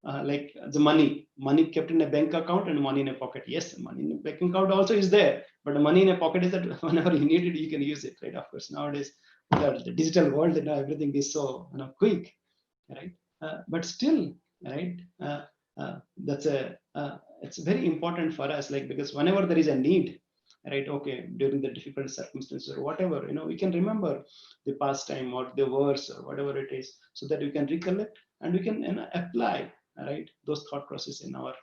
A: like the money kept in a bank account and money in a pocket. Yes, money in a bank account also is there, but the money in a pocket is that whenever you need it, you can use it, right? Of course, nowadays, the digital world, everything is so, quick, right? But still, right, that's a, it's very important for us, like, because whenever there is a need, right, okay, during the difficult circumstances or whatever, we can remember the past time or the verse or whatever it is, so that we can recollect and we can, apply, right, those thought process in our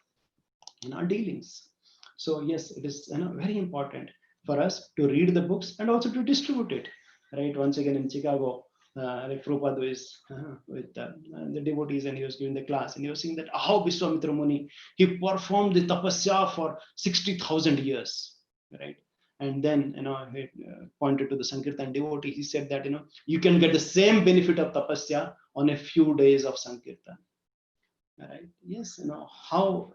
A: dealings. So yes, it is, very important for us to read the books and also to distribute it, right? Once again in Chicago, like Prabhupada is, with the devotees, and he was giving the class, and he was saying that how Vishwamitra Muni, he performed the tapasya for 60,000 years, right? And then, he pointed to the Sankirtan devotee. He said that, you can get the same benefit of tapasya on a few days of Sankirtan, right? Yes, how,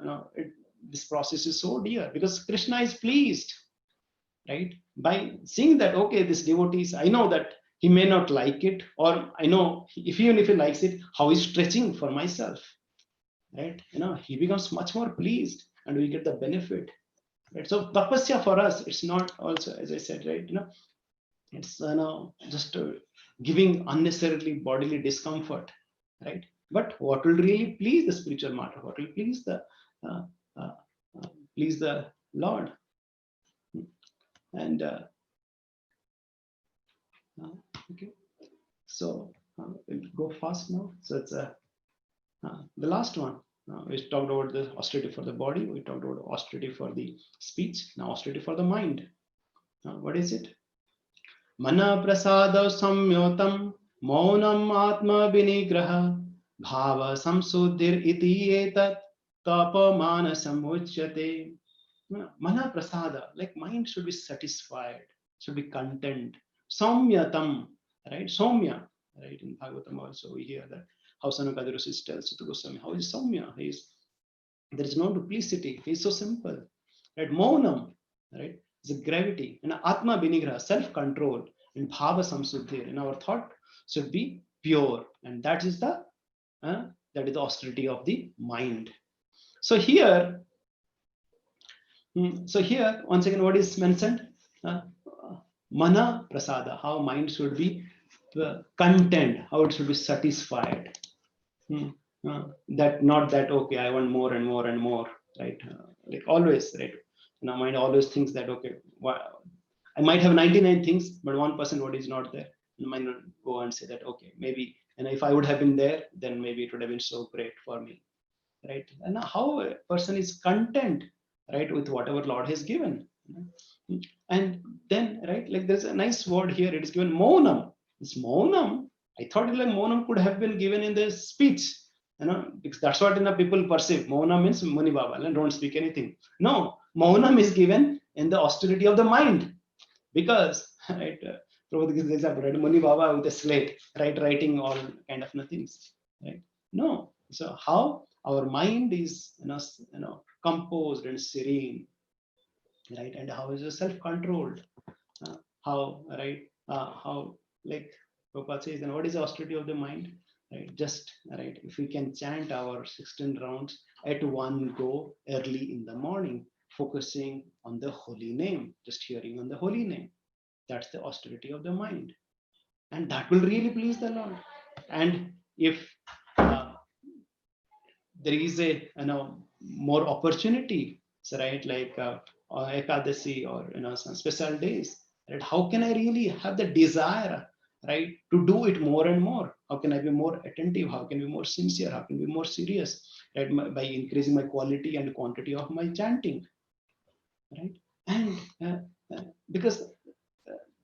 A: this process is so dear, because Krishna is pleased, right, by seeing that, okay, this devotees, I know that He may not like it, or I know even if he likes it, how he's stretching for myself, right? He becomes much more pleased, and we get the benefit, right? So tapasya for us, it's not also, as I said, right? It's just giving unnecessarily bodily discomfort, right? But what will really please the spiritual matter? What will please the uh, uh, please the Lord? And okay, so we'll go fast now. So it's the last one. We talked about the austerity for the body. We talked about austerity for the speech. Now austerity for the mind. What is it? Mana prasada samyotam maunam atma vinigraha bhava samsuddhir iti etat tapamana samuchyate. Mana prasada, like mind should be satisfied, should be content. Samyatam, right? Somya, right? In Bhagavatam also we hear that how Sanakadru tells to Goswami, how is Somya? There is no duplicity. He is so simple, right? Maunam, right? It's a gravity and Atma Binigra, self-control, and Bhava Samsuddhir. And our thought should be pure, and that is the austerity of the mind. So here once again, what is mentioned? Mana prasada, how mind should be content, how it should be satisfied. That not that okay, I want more and more and more, right? Like always, right? Mind always thinks that okay, I might have 99 things, but 1% what is not there. And might not go and say that okay, maybe, and if I would have been there, then maybe it would have been so great for me, right? And how a person is content, right, with whatever Lord has given. And then, right, like there's a nice word here, it is given maunam. This maunam, I thought like maunam could have been given in the speech, because that's what people perceive. Maunam means Muni Baba, and don't speak anything. No, maunam is given in the austerity of the mind, because, right, Prabhu gives the example, right, Muni Baba with a slate, right, writing all kind of things, right? No, so how our mind is, composed and serene, right, and how is it self-controlled, how, right, how, like Gopal says, then what is the austerity of the mind, right? Just, right, if we can chant our 16 rounds at one go early in the morning, focusing on the holy name, just hearing on the holy name, that's the austerity of the mind, and that will really please the Lord. And if there is a more opportunity, so right, like Ekadasi or some special days, right, how can I really have the desire, right, to do it more and more? How can I be more attentive? How can I be more sincere? How can I be more serious, right, by increasing my quality and quantity of my chanting, right? And because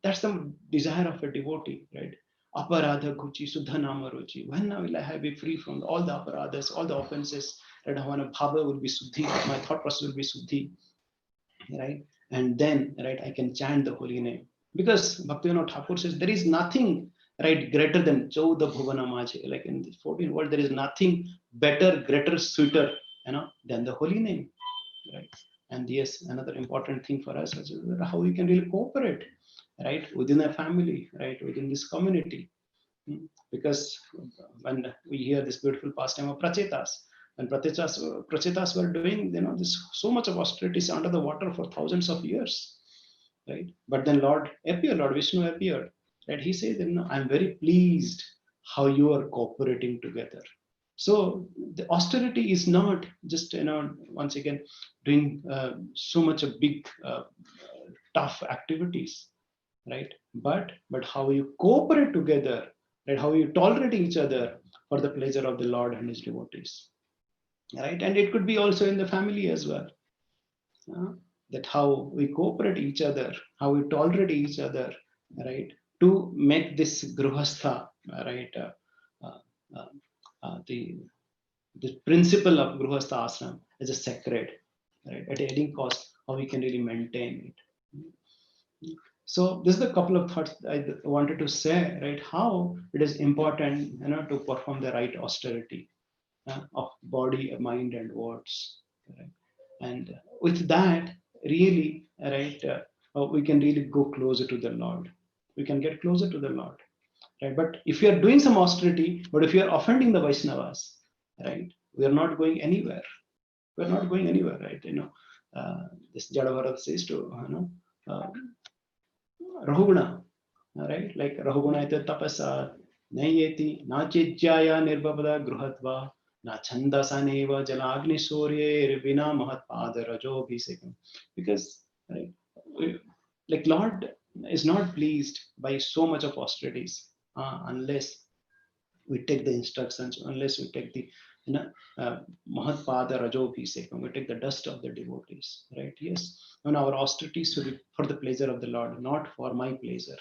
A: that's the desire of a devotee, right? Aparadha kuchi suddha nama ruchi. When will I be free from all the aparadhas, all the offenses? Right? When bhava will be suddhi, my thought process will be suddhi, right? And then, right, I can chant the holy name. Because Bhaktivinoda Thakur says there is nothing, right, greater than Chauda Bhuvana Maje. Like in the 14th world, there is nothing better, greater, sweeter, than the holy name, right? And yes, another important thing for us is how we can really cooperate, right, within a family, right, within this community. Because when we hear this beautiful pastime of prachetas, when prachetas were doing, this so much of austerities under the water for thousands of years, right? But then Lord Vishnu appeared, right? He says, I'm very pleased how you are cooperating together. So the austerity is not just, once again, doing so much of big, tough activities, right? But how you cooperate together, right? How you tolerate each other for the pleasure of the Lord and His devotees, right? And it could be also in the family as well. That how we cooperate each other, how we tolerate each other, right? To make this gruhastha, right? Uh, uh, the principle of Gruhastha Ashram as a sacred, right? At any cost, how we can really maintain it. So this is a couple of thoughts I wanted to say, right? How it is important, to perform the right austerity of body, mind, and words, right? And with that, really, right, we can really go closer to the Lord. We can get closer to the Lord. right? But if you are doing some austerity, but if you are offending the Vaishnavas, right, we are not going anywhere. We are not going anywhere, right? This Jadavarat says to uh, Rahuguna, right? Like Rahuguna ite tapasa nayeti na chijjaya nirbhavada gruhatva na chandasaneva jalagni surye vina mahatpada rajo bhisekam. Because right, like Lord is not pleased by so much of austerities unless we take the instructions, unless we take the Mahatpada Rajo Bhisekam, we take the dust of the devotees, right? Yes, and our austerities should be for the pleasure of the Lord, not for my pleasure.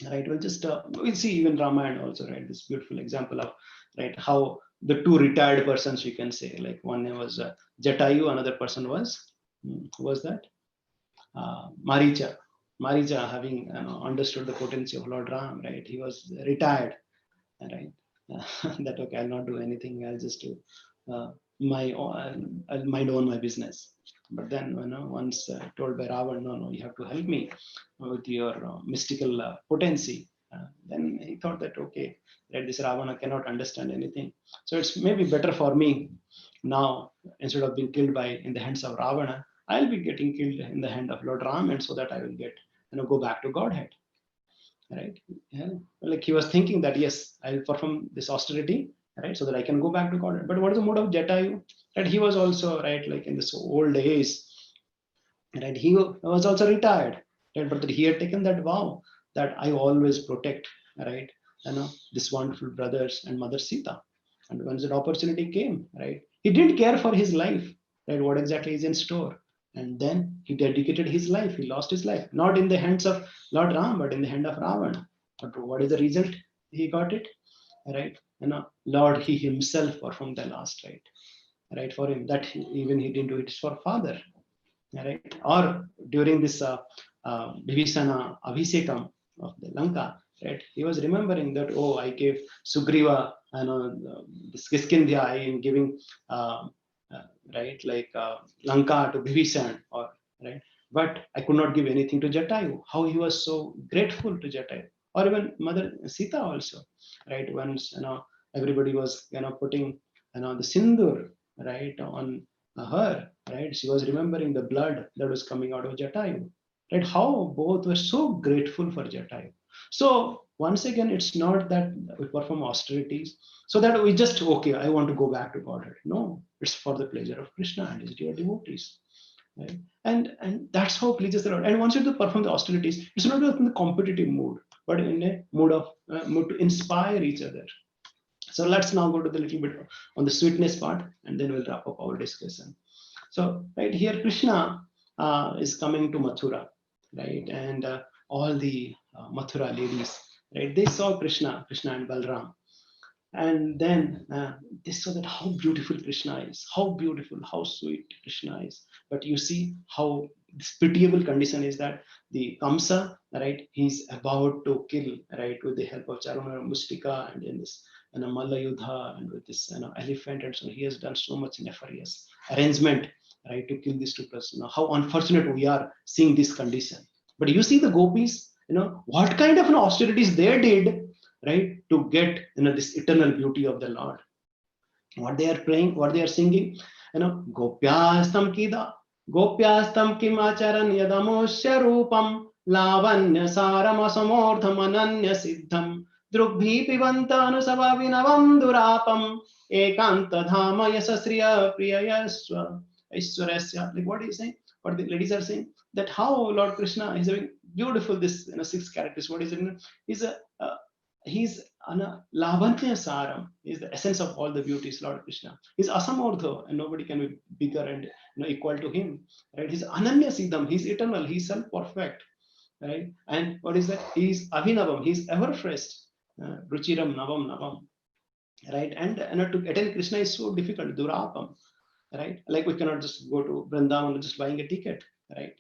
A: Right? We'll just we'll see even Ramayana also, right? This beautiful example of right how the two retired persons you can say, like one was Jatayu, another person was who was that Maricha. Maricha having understood the potency of Lord Ram, right? He was retired, right? That okay, I'll not do anything. I'll just do I'll mind own my business. But then, once told by Ravan, no, you have to help me with your mystical potency. Then he thought that okay, that this Ravana cannot understand anything. So it's maybe better for me now, instead of being killed by in the hands of Ravana, I'll be getting killed in the hand of Lord Ram, and so that I will get go back to Godhead, right? Yeah. Like he was thinking that yes, I'll perform this austerity, right, so that I can go back to God. But what is the mode of Jatayu? That he was also right, like in this old age, right? He was also retired, right? But that he had taken that vow that I always protect, right? This wonderful brothers and Mother Sita. And once that opportunity came, right, he didn't care for his life, right? What exactly is in store? And then he dedicated his life. He lost his life, not in the hands of Lord Ram, but in the hand of Ravana. But what is the result? He got it, right? Lord, he himself performed the last right, for him. That even he didn't do it for father, right? Or during this Bhivisana Abhisekam of the Lanka, right? He was remembering that, oh, I gave Sugriva, this Kiskindhya, I am giving, right, like Lanka to Bhivisan, or right, but I could not give anything to Jatayu. How he was so grateful to Jatayu, or even Mother Sita also, right? Once everybody was putting the sindur right on her, right? She was remembering the blood that was coming out of Jatayu, right? How both were so grateful for Jatayu. So once again, it's not that we perform austerities so that we just okay, I want to go back to Godhead. No, it's for the pleasure of Krishna and his dear devotees, right? And that's how pleases the Lord. And once you do perform the austerities, it's not in the competitive mood, but in a mood of mood to inspire each other. So let's now go to the little bit on the sweetness part, and then we'll wrap up our discussion. So right here, Krishna is coming to Mathura, right? And all the Mathura ladies, right? They saw Krishna and Balram, and then they saw that how beautiful Krishna is, how beautiful, how sweet Krishna is. But you see how this pitiable condition is that the Kamsa, right, he's about to kill, right, with the help of Charuna Mustika and in this Malla Yudha and with this elephant, and so he has done so much nefarious arrangement, right, to kill these two persons. How unfortunate we are seeing this condition. But you see the gopis, what kind of austerities they did, right, to get this eternal beauty of the Lord. What they are praying, what they are singing, Gopyastam kida, Gopyastam kimacharan yadamusya rupam, lavanya saram asamordham ananya siddham, drugbhi pivanta anusavavinam durapam, ekanta dhama yasasriya priyayasva aishwarasya. Like what is saying? What the ladies are saying, that how Lord Krishna is having beautiful this 6 characters. What is it? Is a he's Lavanya Saram, is the essence of all the beauties, Lord Krishna. He's Asamordho, and nobody can be bigger and equal to him. Right? He's Ananya Siddham, he's eternal, he's self-perfect. Right? And what is that? He's Abhinavam, he's ever fresh. Ruchiram Navam Navam. Right? And to attain Krishna is so difficult, Durapam. Right? Like we cannot just go to Vrindavan just buying a ticket. Right?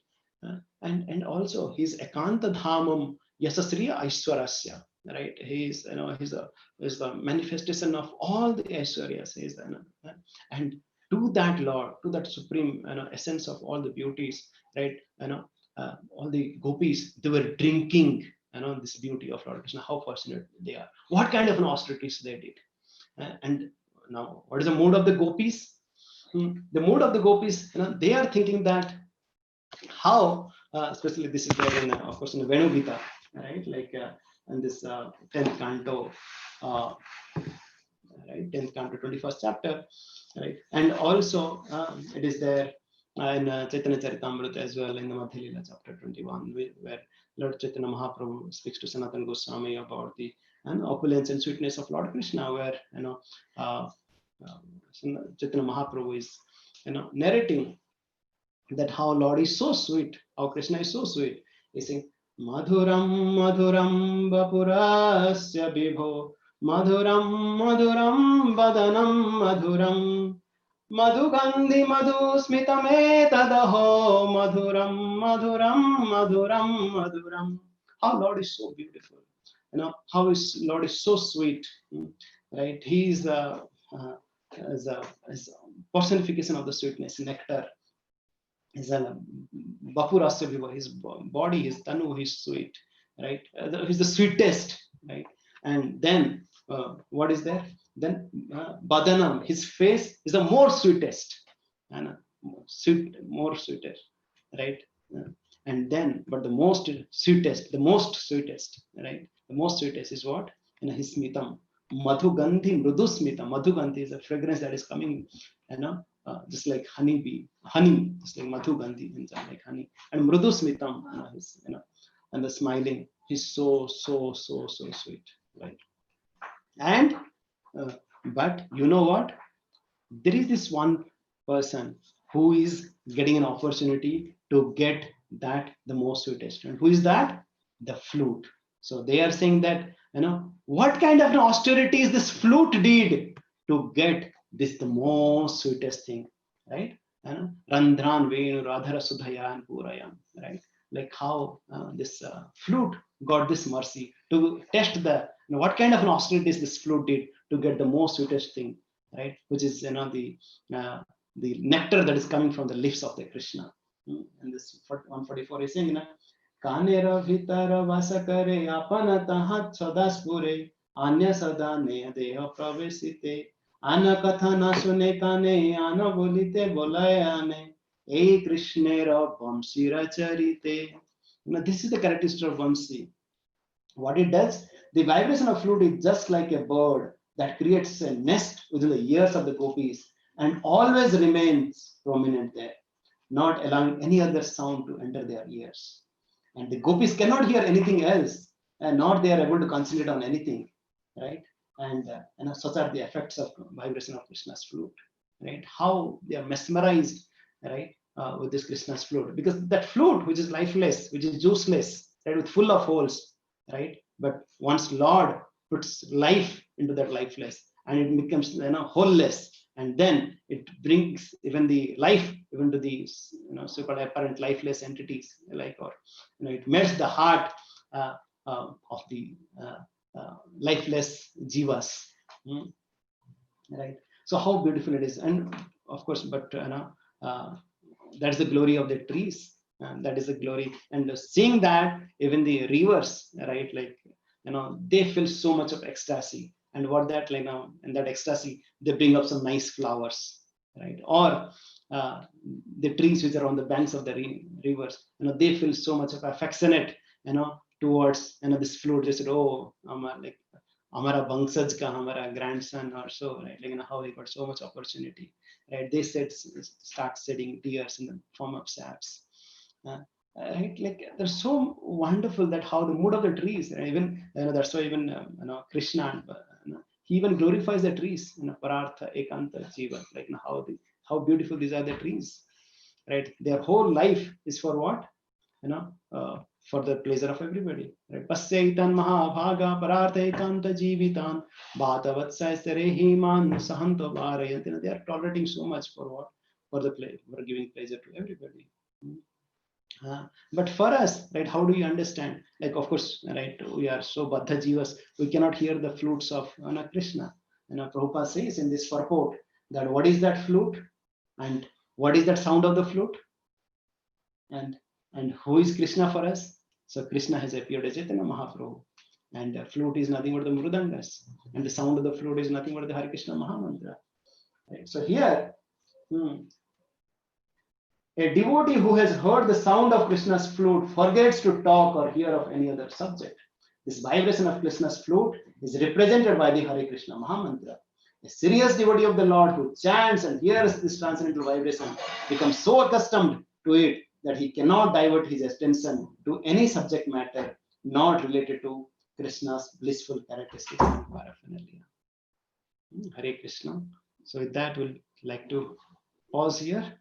A: And also he's Ekanta Dhamam Yasasriya Aishwarasya. Right, he's he's the manifestation of all the Aishwaryas. He's and to that Lord, to that supreme essence of all the beauties, right? All the gopis, they were drinking this beauty of Lord Krishna, how fortunate they are, what kind of an austerities they did. And now, what is the mood of the gopis? The mood of the gopis, they are thinking that how, especially this is there in, of course, in the Venu Gita, right? Like in this 10th canto, right? 10th canto, 21st chapter, right? And also it is there in Chaitanya Charitamrita as well, in the Madhya Lila chapter 21, where Lord Chaitanya Mahaprabhu speaks to Sanatana Goswami about the opulence and sweetness of Lord Krishna, where Chaitanya Mahaprabhu is narrating that how Lord is so sweet, how Krishna is so sweet. He's saying, Madhuram Madhuram Vapurasya Vibho, Madhuram Madhuram Vadanam Madhuram, Madhugandhi Madhu Smitame Tadaho, Madhuram Madhuram Madhuram Madhuram. How Lord is so beautiful. How is Lord is so sweet. Right? He is as a personification of the sweetness, nectar. Is a Bapurasya Viva, his body, his tanu, he's sweet, right? He's the sweetest, right? And then what is there? Then Badanam, his face is the more sweetest, and more sweetest, right? And then, but the most sweetest, right? The most sweetest is what? His smitam. Madhugandhi Mrudu Smita. Madhugandhi is a fragrance that is coming, just like honey, just like Madhu Gandhi, like honey. And Mrudu Smitam, and the smiling, he's so sweet, right? And but you know what? There is this one person who is getting an opportunity to get that the most sweetest. And who is that? The flute. So they are saying that, what kind of an austerity is this flute did to get this the most sweetest thing, right? Randhran Venu Radhara Sudhayan Purayan, right? Like how this flute got this mercy to test the, what kind of an austerities this flute did to get the most sweetest thing, right? Which is, the nectar that is coming from the lips of the Krishna. And this 144 is saying, Kanera Vitara Vasakare Apanatahat Sadaspure Anya Sadane Deha Pravesite Anakathana Sune Kane Anabolite Bolayane E Krishnera Vamsira Charite. This is the characteristic of Vamsi. What it does, the vibration of flute is just like a bird that creates a nest within the ears of the gopis and always remains prominent there, not allowing any other sound to enter their ears. And the gopis cannot hear anything else, and not they are able to concentrate on anything, right? And such are the effects of vibration of Krishna's flute, right? How they are mesmerized, right, with this Krishna's flute, because that flute, which is lifeless, which is juiceless, right, with full of holes, right? But once Lord puts life into that lifeless, and it becomes wholeless, and then it brings even the life even to these so-called apparent lifeless entities, like, or it melts the heart of the lifeless jivas, right? So how beautiful it is. And of course, but that's the glory of the trees, and that is the glory. And seeing that, even the rivers, right, like they feel so much of ecstasy. And what that, like now, in that ecstasy, they bring up some nice flowers, right? Or the trees which are on the banks of the rivers, they feel so much of affectionate, towards this flute. They said, oh, like Amara Bangsaj ka Amara grandson, or so, right? Like how he got so much opportunity, right? They said, start shedding tears in the form of saps. Right, like they're so wonderful that how the mood of the trees, right? Even that's why even Krishna, he even glorifies the trees, Parartha Ekanta Jiva, like how beautiful these are the trees, right? Their whole life is for what, for the pleasure of everybody, right? Pasyaitan Mahabhaga Parartha Ekanta Jivitan Bhatavatsaisarehiman Sahanto Varayant. They are tolerating so much for what, for the play, for giving pleasure to everybody. But for us, right, how do you understand? Like, of course, right, we are so Baddha Jivas, we cannot hear the flutes of Krishna. Prabhupada says in this purport that what is that flute, and what is that sound of the flute, and who is Krishna for us? So Krishna has appeared as Chaitanya Mahaprabhu, and the flute is nothing but the mrudangas, and the sound of the flute is nothing but the Hare Krishna Mahamantra. Right? So here, a devotee who has heard the sound of Krishna's flute forgets to talk or hear of any other subject. This vibration of Krishna's flute is represented by the Hare Krishna Mahamantra. A serious devotee of the Lord who chants and hears this transcendental vibration becomes so accustomed to it that he cannot divert his attention to any subject matter not related to Krishna's blissful characteristics and paraphernalia. Hare Krishna. So with that, we'll like to pause here.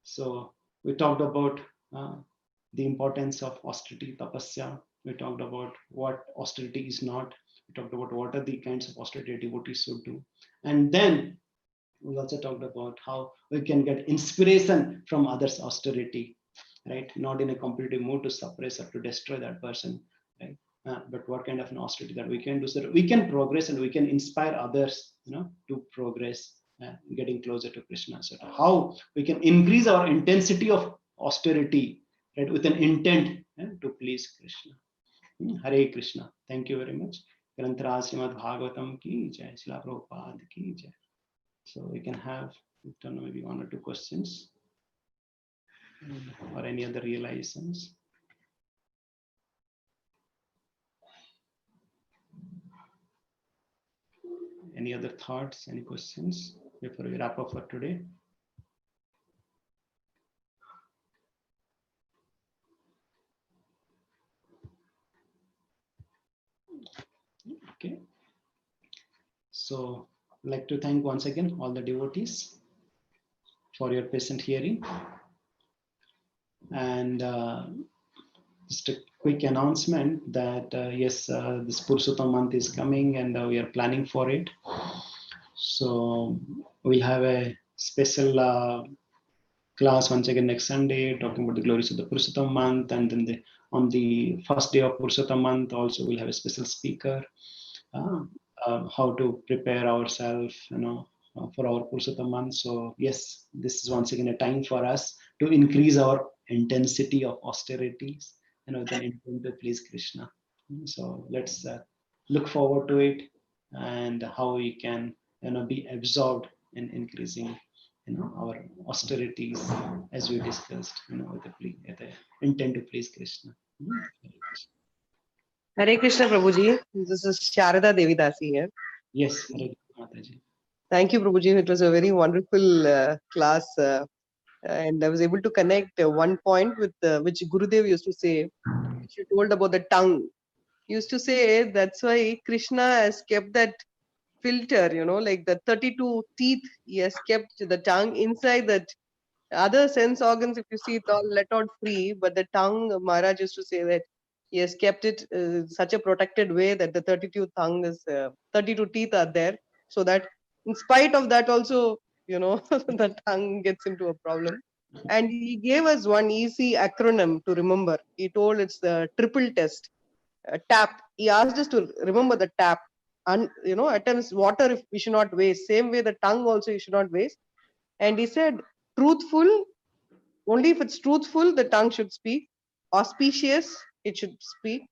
A: So we talked about the importance of austerity, tapasya. We talked about what austerity is not. We talked about what are the kinds of austerity devotees should do. And then we also talked about how we can get inspiration from others' austerity, right? Not in a competitive mood to suppress or to destroy that person, right? But what kind of an austerity that we can do so that we can progress and we can inspire others, to progress, getting closer to Krishna. So how we can increase our intensity of austerity, right, with an intent to please Krishna. Hare Krishna. Thank you very much. Grantaraj Srimad Bhagavatam ki jai, Srila Prabhupada ki jai. So we can have, I don't know, maybe one or two questions or any other realizations. Any other thoughts, any questions before we wrap up for today? Okay. So I'd like to thank once again all the devotees for your patient hearing. And just a quick announcement that yes, this Purushottam month is coming and we are planning for it. So we'll have a special class once again next Sunday talking about the glories of the Purushottam month, and then on the first day of Purushottam month also we'll have a special speaker, how to prepare ourselves, for our Purushottam month. So yes, this is once again a time for us to increase our intensity of austerities, with an intent to please Krishna. So let's look forward to it and how we can, be absorbed in increasing, our austerities as we discussed, with the intent to please Krishna.
B: Hare Krishna, Prabhuji. This is Sharada Devidasi here.
A: Yes, Hare Krishna, Mataji.
B: Thank you, Prabhuji. It was a very wonderful class, and I was able to connect one point with which Gurudev used to say. She told about the tongue. He used to say that's why Krishna has kept that filter, like the 32 teeth. He has kept the tongue inside that. Other sense organs, if you see, it all let out free, but the tongue, Maharaj used to say that he has kept it such a protected way that the 32 tongue is 32 teeth are there, so that in spite of that also, the tongue gets into a problem. And he gave us one easy acronym to remember. He told it's the triple test. TAP. He asked us to remember the TAP. And at times water if we should not waste. Same way the tongue also you should not waste. And he said, truthful, only if it's truthful, the tongue should speak. Auspicious, it should speak.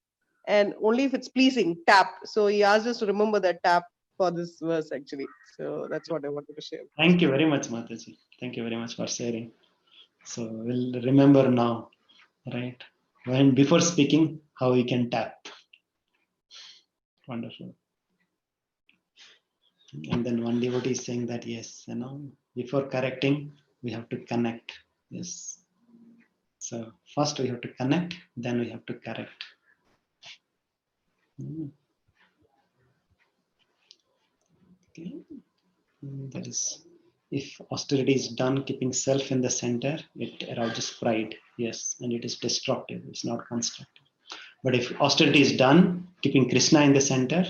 B: And only if it's pleasing, tap. So he asked us to remember that tap for this verse actually. So that's what I wanted to share.
A: Thank you very much, Mataji. Thank you very much for sharing. So we'll remember now, right? When before speaking, how we can tap. Wonderful. And then one devotee is saying that yes, before correcting, we have to connect. Yes. So first we have to connect, then we have to correct. Okay. That is, if austerity is done keeping self in the center, it arouses pride. Yes, and it is destructive. It's not constructive. But if austerity is done keeping Krishna in the center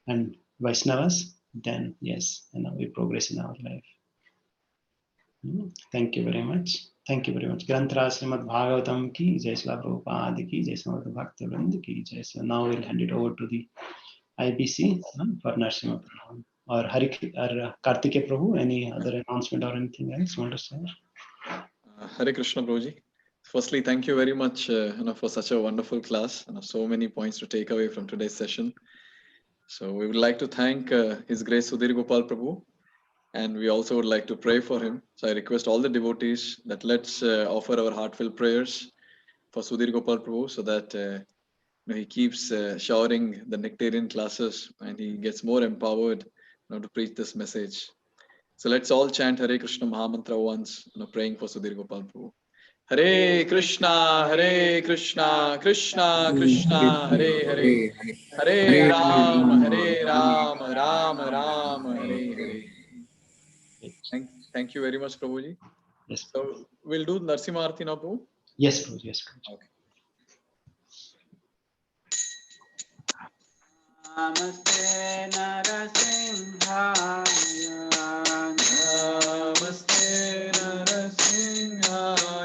A: and Vaishnavas, then yes, we progress in our life. Thank you very much. Thank you very much. Granthara Srimad Bhagavatam ki jai, Srila Prabhupada ki jai, Samad Bhakta Vrinda ki jai. So now we'll hand it over to the IBC for Narasimha Prabhu. Or Kartike Prabhu, any other announcement or anything else you want to say?
C: Hare Krishna Prabhuji. Firstly, thank you very much for such a wonderful class. So many points to take away from today's session. So we would like to thank His Grace Sudhir Gopal Prabhu, and we also would like to pray for him. So I request all the devotees that let's offer our heartfelt prayers for Sudhir Gopal Prabhu, so that he keeps showering the nectarian classes and he gets more empowered to preach this message. So let's all chant Hare Krishna Mahamantra once, praying for Sudhir Gopal Prabhu. Hare Krishna, Hare Krishna, Krishna Krishna, Hare Hare, Hare Ram, Ram Ram, Hare Hare. Thank you very much, Prabhuji.
A: Yes.
C: So we'll do Narsimha Arti now, Prabhu.
A: Yes, Prabhu. Yes, Prabhu.
C: Okay.
D: Namaste Narasimhaya.
C: Namaste Narasimhaya.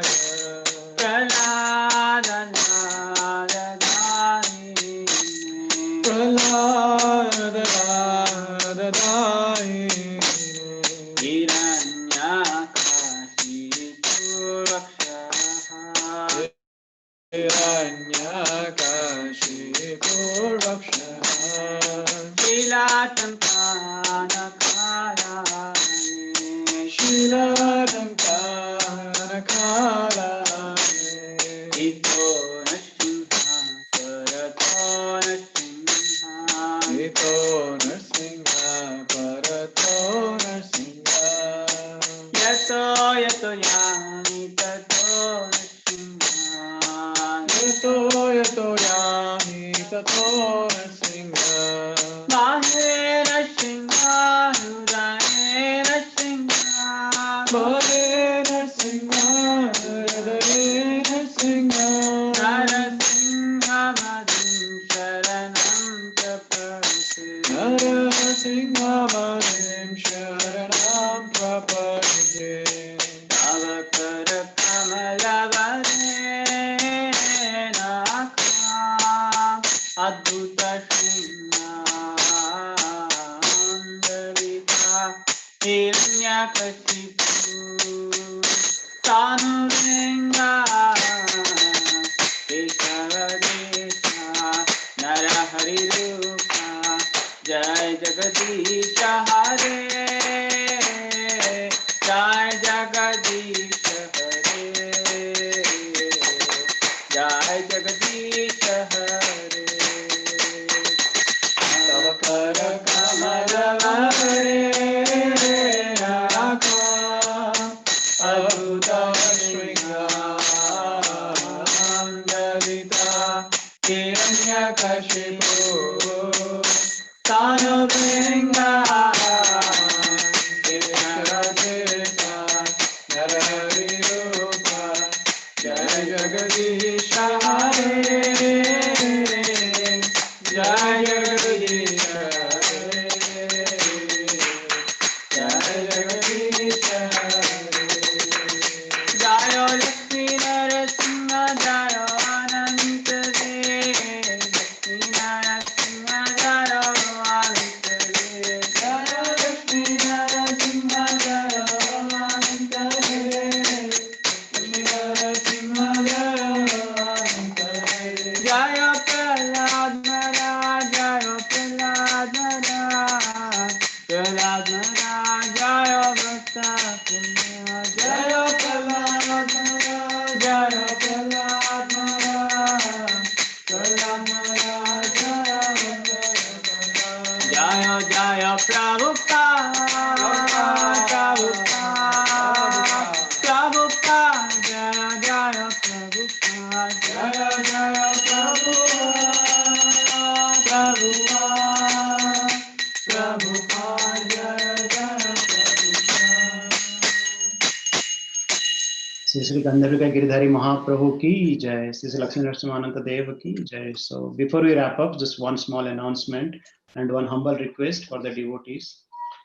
A: Sri Gandharva Giridhari Mahaprabhu ki jai. Sri Lakshmi Narasimhananta Deva ki jai. So before we wrap up, just one small announcement and one humble request for the devotees.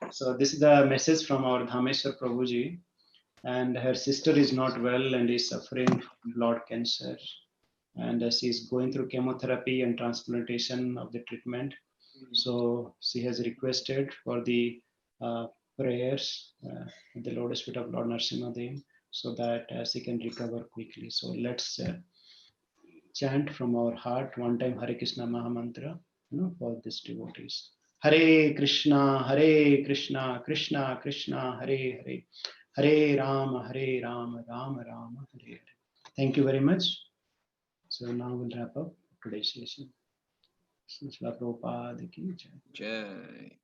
A: So this is the message from our Dhameshwar Prabhuji, and her sister is not well and is suffering from blood cancer, and she is going through chemotherapy and transplantation of the treatment. So she has requested for the prayers at the Lotus Feet of Lord Narasimha Dev. so that he can recover quickly. So let's chant from our heart one time Hare Krishna Mahamantra, for these devotees. Hare Krishna, Krishna Krishna, Hare Hare, Hare Rama, Rama Rama, Hare Hare. Thank you very much. So now we'll wrap up today's session. Srila Prabhupada ki jai.
C: Jai.